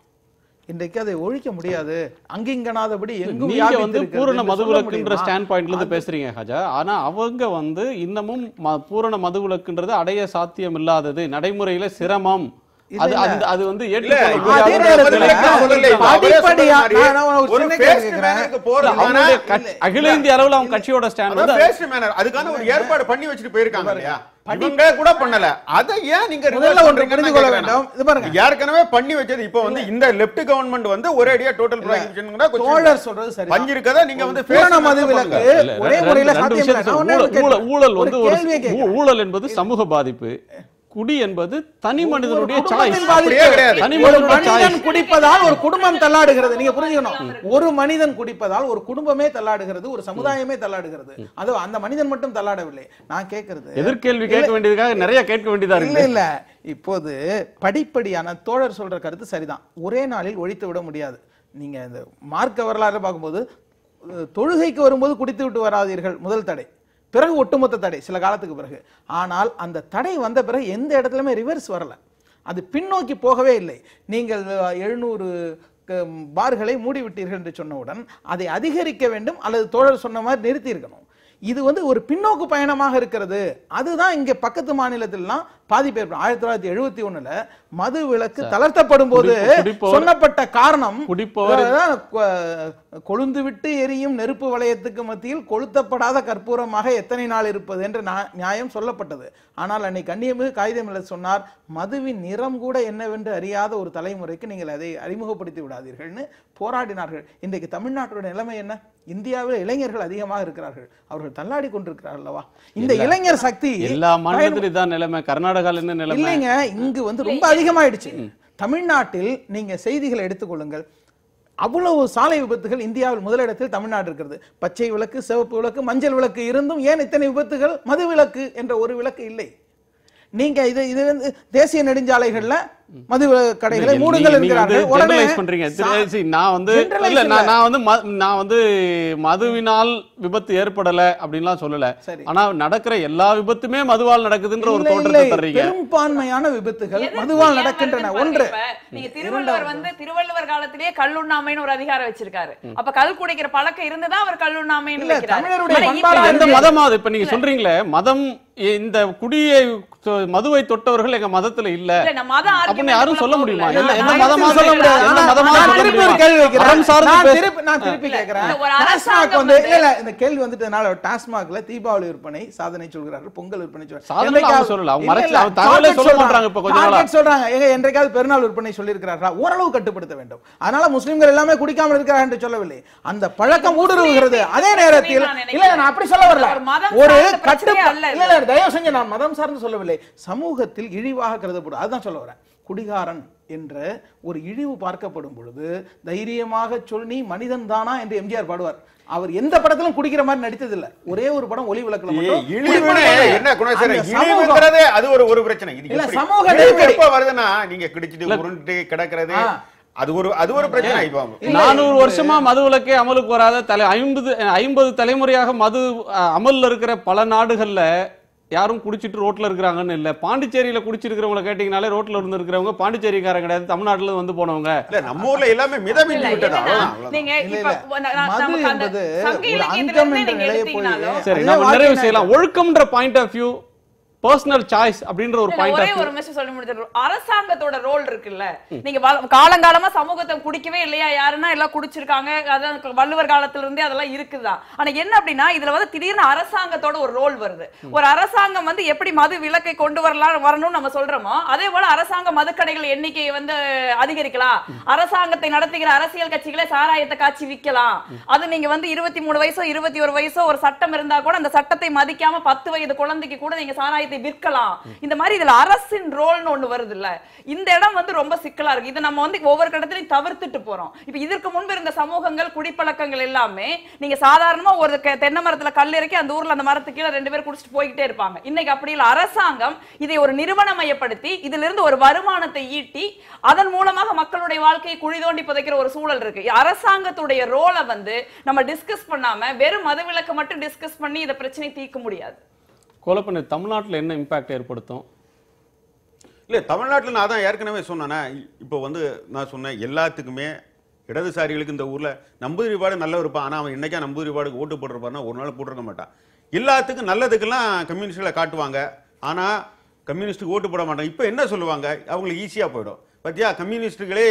இன்றைக்கு அதை ஒழிக்க முடியாது. அங்கிங்கனாதபடி எங்கும் நீங்க வந்து பூரண மதுவிலக்குன்ற ஸ்டாண்ட் பாயிண்ட்ல இருந்து பேசுறீங்க ஹஜா. ஆனா அவங்க வந்து இன்னமும் பூரண மதுவிலக்குன்றது அடைய சாத்தியம் இல்லாதது, நடைமுறையில சிரமம், அது வந்து அகில இந்திய அளவுல அவங்க கட்சியோட ஸ்டாண்ட் அதுக்கான ஒரு ஏற்பாடு பண்ணி வச்சுட்டு போயிருக்காங்க இல்லையா? இவங்க கூட பண்ணல. அதை ஏன் நீங்க ஏற்கனவே பண்ணி வச்சது இப்ப வந்து இந்த லெப்ட் கவர்மெண்ட் வந்து ஒரேடியா டோட்டல் ப்ராஹிபிஷன் பண்ணிருக்கத நீங்க வந்து பூரண மதுவிலக்கு ஒரே முறையில சாத்தியம். ஊழல் வந்து ஊழல் என்பது சமூக பாதிப்பு, குடி என்பது தனி மனிதனுடைய ஒரு சாய்ஸ். குடும்பத்தின் பாதிப்பு. அப்படியே கிடையாது. தனி ஒரு மனிதனுடைய மனிதன் சாய்ஸ். குடிப்பதால் ஒரு குடும்பம் தள்ளாடுகிறது. நீங்க புரிஞ்சுக்கணும், ஒரு மனிதன் குடிப்பதால் ஒரு குடும்பமே தள்ளாடுகிறது, ஒரு சமுதாயமே தள்ளாடுகிறது. அது அந்த மனிதன் மட்டும் தள்ளாடவில்லை. நான் கேட்கிறது எதிர்கேள்வி கேட்க வேண்டியதுக்காக நிறைய கேட்க வேண்டியதா இல்ல இருக்கு. இல்ல, இப்போது படிப்படியான தோழர் சொல்ற கருத்து சரிதான். ஒரே நாளில் ஒழித்து விட முடியாது. நீங்க இந்த மார்க்க வரலாறு பார்க்கும்போது தொழுகைக்கு வரும்போது குடித்து விட்டு வராதீர்கள் முதல் தடை, பிறகு ஒட்டுமொத்த தடை சில காலத்துக்கு பிறகு. ஆனால் அந்த தடை வந்த பிறகு எந்த இடத்துலயுமே ரிவர்ஸ் வரல, அது பின்னோக்கி போகவே இல்லை. நீங்கள் 700 பார்களை மூடிவிட்டீர்கள் என்று சொன்னவுடன் அதை அதிகரிக்க வேண்டும் அல்லது தோழர் சொன்ன மாதிரி நிறுத்தி இருக்கணும். இது ஒரு பின்னோக்கு பயணமாக இருக்கிறது. அதுதான் இங்க பக்கத்து மாநிலத்திலாம் பாதிப்பு ஏற்படும். 1971 மது விலக்கு தளர்த்தப்படும் போது சொன்னப்பட்ட காரணம் கொழுந்து விட்டு எரியும் நெருப்பு வளையத்துக்கு மத்தியில் கொளுத்தப்படாத கற்பூரமாக எத்தனை நாள் இருப்பது என்ற நியாயம் சொல்லப்பட்டது. ஆனால் அன்னைக்கு கண்ணியமிகு காகிதமில்லத் சொன்னார், மதுவின் நிறம் கூட என்னவென்று அறியாத ஒரு தலைமுறைக்கு நீங்கள் அதை அறிமுகப்படுத்தி விடாதீர்கள்னு போராடினார்கள். இன்றைக்கு தமிழ்நாட்டோட நிலைமை என்ன? இந்தியாவில் இளைஞர்கள் அதிகமாக இருக்கிறார்கள், அவர்கள் தள்ளாடி கொண்டிருக்கிறார்கள் அல்லவா? இந்த இளைஞர் சக்தி எல்லா மாநிலத்திலும் தான் நிலைமை. கர்நாடகால என்ன நிலைமை? இல்லைங்க, இங்கு ரொம்ப அதிகமாயிடுச்சு. தமிழ்நாட்டில் நீங்க செய்திகளை எடுத்துக்கொள்ளுங்கள், அவ்வளவு சாலை விபத்துகள் இந்தியாவில் முதலிடத்தில் தமிழ்நாடு இருக்கிறது. பச்சை விளக்கு, சிவப்பு விளக்கு, மஞ்சள் விளக்கு இருந்தும் ஏன் இத்தனை விபத்துகள்? மது விலக்கு என்ற ஒரு விளக்கு இல்லை. நீங்க இது தேசிய நெடுஞ்சாலைகள்ல மது கடைகளை மூடுங்கள் என்கிறார்கள். நான் மதுவினால் விபத்து ஏற்படல அப்படின்லாம் சொல்லல. ஆனா நடக்கிற எல்லா விபத்துமே மதுவால் நடக்குதுன்ற ஒரு தோற்றத்தை தர்றீங்க. பெரும்பான்மையான விபத்துகள் மதுவால் நடக்கின்றன. ஒன்று, நீங்க திருவள்ளுவர் காலத்திலேயே கல்லுண்ணாமைன்னு ஒரு அதிகாரம் வச்சிருக்காரு. அப்ப கல் குடிக்கிற பழக்கம் இருந்துதான் அவர் கல்லுண்ணாமைன்னு வைக்கிறாரு. எந்த மதமாவது இப்ப நீங்க சொல்றீங்க மதம் இந்த குடியை மதுவை தொட்டவர்கள் எங்க மதத்துல இல்ல அப்படின்னு யாரும் சொல்ல முடியுமா? எந்த மதமா சொல்ல முடியாது. எந்த மதமா சொல்ல முடியாது? நான் திருப்பி கேக்குறேன். இந்த கேள்வி வந்துட்டதுனால டாஸ்மாக்ல தீபாவளி விற்பனை சாதனை சொல்கிறார்கள், பொங்கல் விற்பனை சொல்றாங்க. என்றைக்காவது பெருநாள் விற்பனை சொல்லி இருக்கிறார்களா? ஓரளவு கட்டுப்படுத்த வேண்டும். அதனால முஸ்லிம்கள் எல்லாமே குடிக்காமல் இருக்கிறார்கள் என்று சொல்லவில்லை. அந்த பழக்கம் ஊடுருவுகிறது. அதே நேரத்தில் இல்ல, நான் அப்படி சொல்ல வரல. ஒரு கட்டுப்பாடு, தயவு செஞ்சு நான் மதம் சார்ந்து சொல்லவில்லை, சமூகத்தில் இழிவாக கருதப்படும், அதுதான் சொல்ல வரேன். குடிகாரன் என்ற ஒரு இழிவு பார்க்கப்படும் பொழுது தைரியமாக சொல்லி மனிதன் தானா என்று எம்ஜிஆர் பாடுவார். அவர் எந்த படத்திலும் குடிக்கிற மாதிரி நடித்தது இல்ல. ஒரே ஒரு படம் ஒளி விளக்குல மட்டும். என்ன குணசேகரன், இழிவுங்கிறதே அது ஒரு பிரச்சனை. இல்ல, சமூக நெருக்கடி எப்ப வருதுன்னா நீங்க குடிச்சிட்டு உருண்டு கிடக்கிறது, அது ஒரு பிரச்சனை. 400 வருஷமா மது விலக்கே அமலுக்கு வராத 50 தலைமுறையாக மது அமல்ல இருக்கிற பல நாடுகள்ல யாரும் குடிச்சிட்டு ரோட்ல இருக்கிறாங்கன்னு இல்ல. பாண்டிச்சேரியில குடிச்சிருக்கிறவங்க கேட்டீங்கனாலே ரோட்ல இருந்து இருக்கிறவங்க பாண்டிச்சேரிக்காரங்க கிடையாது, தமிழ்நாட்டுல வந்து போனவங்க. இல்ல, நம்ம ஊர்ல எல்லாமே மிதமின்றி விட்டது. சரி, நம்ம நிறைவு செய்யலாம். ஒழுக்கம்ன்ற point of view, personal choice அப்படின்ற ஒரு பாயிண்ட் ஆஃப் ஒரு மெசேஜ் சொல்லி முடிச்சிரு. அரசாங்கத்தோட ரோல் இருக்குல்ல. நீங்க காலங்காலமா சமூகத்தை குடிக்கவே இல்லையா? யாருன்னா எல்லாம் குடிச்சிருக்காங்க, அதான் வள்ளுவர் காலத்துல இருந்தே அதெல்லாம் இருக்குதா. ஆனா என்ன அப்படின்னா இதுல திடீர்னு அரசாங்கத்தோட ஒரு ரோல் வருது. ஒரு அரசாங்கம் எப்படி மது விலக்கை கொண்டு வரணும்னு நம்ம சொல்றோமோ அதே போல அரசாங்க மதுக்கடைகள் எண்ணிக்கையை அதிகரிக்கலாம். அரசாங்கத்தை நடத்துகிற அரசியல் கட்சிகளே சாராயத்தை காட்சி விற்கலாம். அது நீங்க 23 வயசோ 21 வயசோ ஒரு சட்டம் இருந்தா கூட அந்த சட்டத்தை மதிக்காம 10 வயது குழந்தைக்கு கூட நீங்க சாராயத்தை விற்கலாம். இந்த மாதிரி இதுல அரசின் ரோல்னு ஒண்ணு வருது இல்ல. இந்த இடம் ரொம்ப சிக்கலா இருக்கு. இதை நம்ம ஒவ்வொரு இடத்துலயும் தவிர்த்துட்டு போறோம். இப்ப இதற்கு முன்பு இருந்த சமூகங்கள் குடிப்பழக்கங்கள் எல்லாமே நீங்க சாதாரணமா ஒரு தென்னை மரத்துல கல் இறக்கி அந்த ஊர்ல அந்த மரத்துக்கு கீழே 2 பேர் குடிச்சிட்டு போய்கிட்டே இருப்பாங்க. இன்னைக்கு அப்படி இல்ல. அரசாங்கம் இதை ஒரு நிறுவனமயப்படுத்தி இதுல இருந்து ஒரு வருமானத்தை ஈட்டி அதன் மூலமாக மக்களுடைய வாழ்க்கையை குழி தோண்டி புதைக்கிற ஒரு சூழல் இருக்கு. அரசாங்கத்துடைய ரோலை நம்ம டிஸ்கஸ் பண்ணாம வெறும் மதுவிலக்கு மட்டும் டிஸ்கஸ் பண்ணி இந்த பிரச்சனை தீர்க்க முடியாது. கோலப்பண்ண தமிழ்நாட்டில் என்ன இம்பாக்ட் ஏற்படுத்தும்? இல்லை, தமிழ்நாட்டில் நான் தான் ஏற்கனவே சொன்னேன்னா, இப்போ நான் சொன்னேன் எல்லாத்துக்குமே இடதுசாரிகளுக்கு இந்த ஊரில் நம்பூதிரிபாடு நல்லவர் இருப்பான். ஆனால் அவன் இன்னைக்கா நம்பூதிரிபாடுக்கு ஓட்டு போட்டிருப்பாருன்னா ஒரு நாள் போட்டிருக்க மாட்டான். எல்லாத்துக்கும் நல்லதுக்கெல்லாம் கம்யூனிஸ்டுகளை காட்டுவாங்க, ஆனால் கம்யூனிஸ்ட்டுக்கு ஓட்டு போட மாட்டாங்க. இப்போ என்ன சொல்லுவாங்க, அவங்களுக்கு ஈஸியாக போயிடும். பத்தியா, கம்யூனிஸ்டுகளே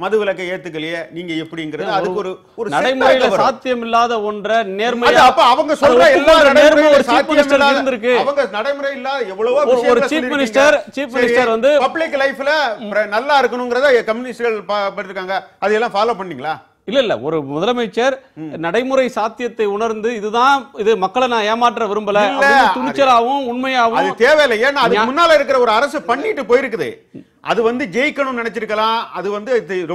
மது விலக்கை ஏத்துக்கலையே, நீங்க எப்படிங்கிறது அதுக்கு ஒரு நடைமுறையில சாத்தியம் இல்லாத ஒன்றை நேர்மையா அப்ப அவங்க சொல்ற எல்லா நடைமுறையும் சாத்தியம் இல்லாத இருக்கு. அவங்க நடைமுறை இல்லாத எவ்வளவோ ஒரு சீஃப் மினிஸ்டர் பப்ளிக் லைஃப்ல நல்லா இருக்கணும்ங்கறத கம்யூனிஸ்டுகள் பண்ணிருக்காங்க. அதெல்லாம் ஃபாலோ பண்ணீங்களா? இல்ல ஒரு முதலமைச்சர் நடைமுறை சாத்தியத்தை உணர்ந்து இதுதான் இது மக்களை நான் ஏமாற்ற விரும்பல இல்ல, அப்படின்னு துணிச்சலாவும் உண்மையாவும் அது தேவையில்லை. ஏன்னா அதுக்கு முன்னால இருக்கிற ஒரு அரசு பண்ணிட்டு போயிருக்குது. அது ஜெயிக்கணும்னு நினைச்சிருக்கலாம். அது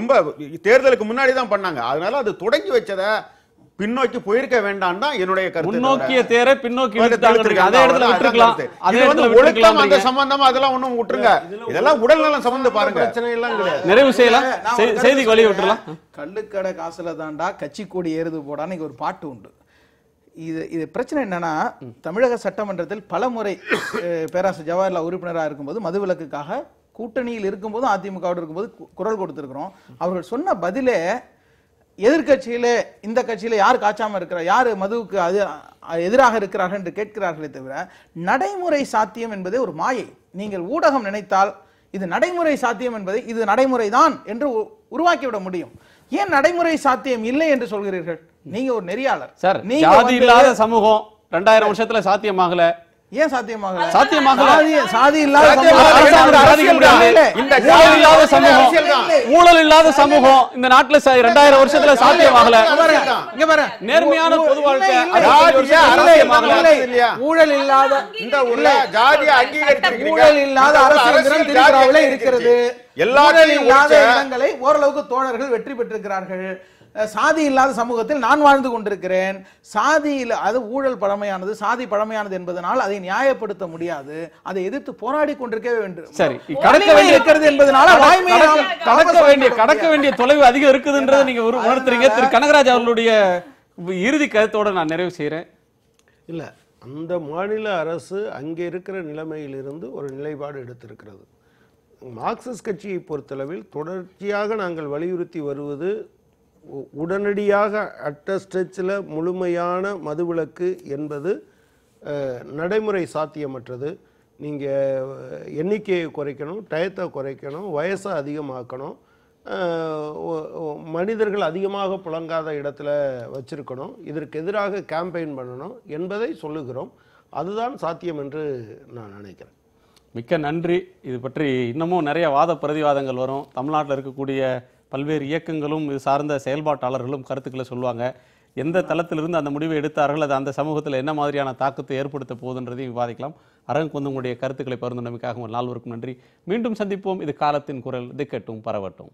ரொம்ப தேர்தலுக்கு முன்னாடி தான் பண்ணாங்க. அதனால அது தொடங்கி வச்சத பின்னோக்கி போயிருக்க வேண்டாம் தான் என்னுடைய கருத்து. முன்னோக்கிய தேரை பின்னோக்கி இழுத்துட்டாங்க. அதே இடத்துல விட்டுருக்கலாம். அதே இடத்துல ஒழுக்கம் அந்த சம்பந்தமா அதெல்லாம் ஒண்ணும் விட்டுருங்க. இதெல்லாம் உடல்நலம் சம்பந்த பாருங்க. பிரச்சனை எல்லாம் கிடையாது. நிறைவு செய்யலாம். செய்திக்கு வழி விட்டுறலாம். கள்ளுக்கடை காசுல தாண்டா கட்சி கொடி ஏறுது போடான்னு ஒரு பாட்டு உண்டு. இது பிரச்சனை என்னன்னா, தமிழக சட்டமன்றத்தில் பலமுறை பேராசிரியர் ஜவஹர்லால் உறுப்பினராக இருக்கும்போது மதுவிலக்குக்காக கூட்டணியில் இருக்கும்போது அதிமுகவோடு இருக்கும்போது குரல் கொடுத்திருக்கிறோம். அவர்கள் சொன்ன பதிலே எதிர்கட்சியிலே இந்த கட்சியில யார் காய்ச்சாம இருக்கிறார், யார் மதுவுக்கு எதிராக இருக்கிறார்கள் என்று கேட்கிறார்களே தவிர நடைமுறை சாத்தியம் என்பதே ஒரு மாயை. நீங்கள் ஊடகம் நினைத்தால் இது நடைமுறை சாத்தியம் என்பதை இது நடைமுறைதான் என்று உருவாக்கிவிட முடியும். ஏன் நடைமுறை சாத்தியம் இல்லை என்று சொல்கிறீர்கள்? நீங்க ஒரு நெறியாளர் சார். ஜாதி இல்லாத சமூகம் 2000 வருஷத்துல சாத்தியமாகல. ஏன் சாத்தியமாகல? சாதி இல்லாத ஊழல் இல்லாத சமூகம் இந்த நாட்டுல 2000 வருஷத்துல சாத்தியமாகல. நேர்மையான பொது வாழ்க்கை ஊழல் இல்லாத அரசியல் திரிபுராவிலே இருக்கிறது. ஊழல் இல்லாத இடங்களை ஓரளவுக்கு தோழர்கள் வெற்றி பெற்றிருக்கிறார்கள். சாதி இல்லாத சமூகத்தில் நான் வாழ்ந்து கொண்டிருக்கிறேன். சாதியில் அது ஊழல் பழமையானது, சாதி பழமையானது என்பதனால் அதை நியாயப்படுத்த முடியாது. அதை எதிர்த்து போராடி கொண்டிருக்கவே வேண்டும். சரி, இருக்கிறது என்பதனால கடக்க வேண்டிய தொலைவு அதிகம் இருக்குதுன்றதை நீங்க உணர்த்துறீங்க. திரு கனகராஜ் அவர்களுடைய இறுதி கருத்தோட நான் நிறைவு செய்யறேன். இல்ல, அந்த மாநில அரசு அங்கே இருக்கிற நிலைமையிலிருந்து ஒரு நிலைப்பாடு எடுத்திருக்கிறது. மார்க்சிஸ்ட் கட்சியை பொறுத்தளவில் தொடர்ச்சியாக நாங்கள் வலியுறுத்தி வருவது உடனடியாக அட்ட ஸ்ட்ரெச்சில் முழுமையான மதுவிலக்கு என்பது நடைமுறை சாத்தியமற்றது. நீங்கள் எண்ணிக்கையை குறைக்கணும், டயத்தை குறைக்கணும், வயசை அதிகமாக்கணும், மனிதர்கள் அதிகமாக புழங்காத இடத்துல வச்சிருக்கணும், இதற்கு எதிராக கேம்பெயின் பண்ணணும் என்பதை சொல்லுகிறோம். அதுதான் சாத்தியம் என்று நான் நினைக்கிறேன். மிக்க நன்றி. இது பற்றி இன்னமும் நிறைய வாத பிரதிவாதங்கள் வரும். தமிழ்நாட்டில் இருக்கக்கூடிய பல்வேறு இயக்கங்களும் இது சார்ந்த செயல்பாட்டாளர்களும் கருத்துக்களை சொல்லுவாங்க. எந்த தளத்திலிருந்து அந்த முடிவை எடுத்தார்கள், அது அந்த சமூகத்தில் என்ன மாதிரியான தாக்கத்தை ஏற்படுத்த போகுதுன்றதையும் விவாதிக்கலாம். அரங்கொண்டு உங்களுடைய கருத்துக்களை பகிர்ந்தமைக்காக நால்வருக்கும் நன்றி. மீண்டும் சந்திப்போம். இது காலத்தின் குரல். திக்கட்டும் பரவட்டும்.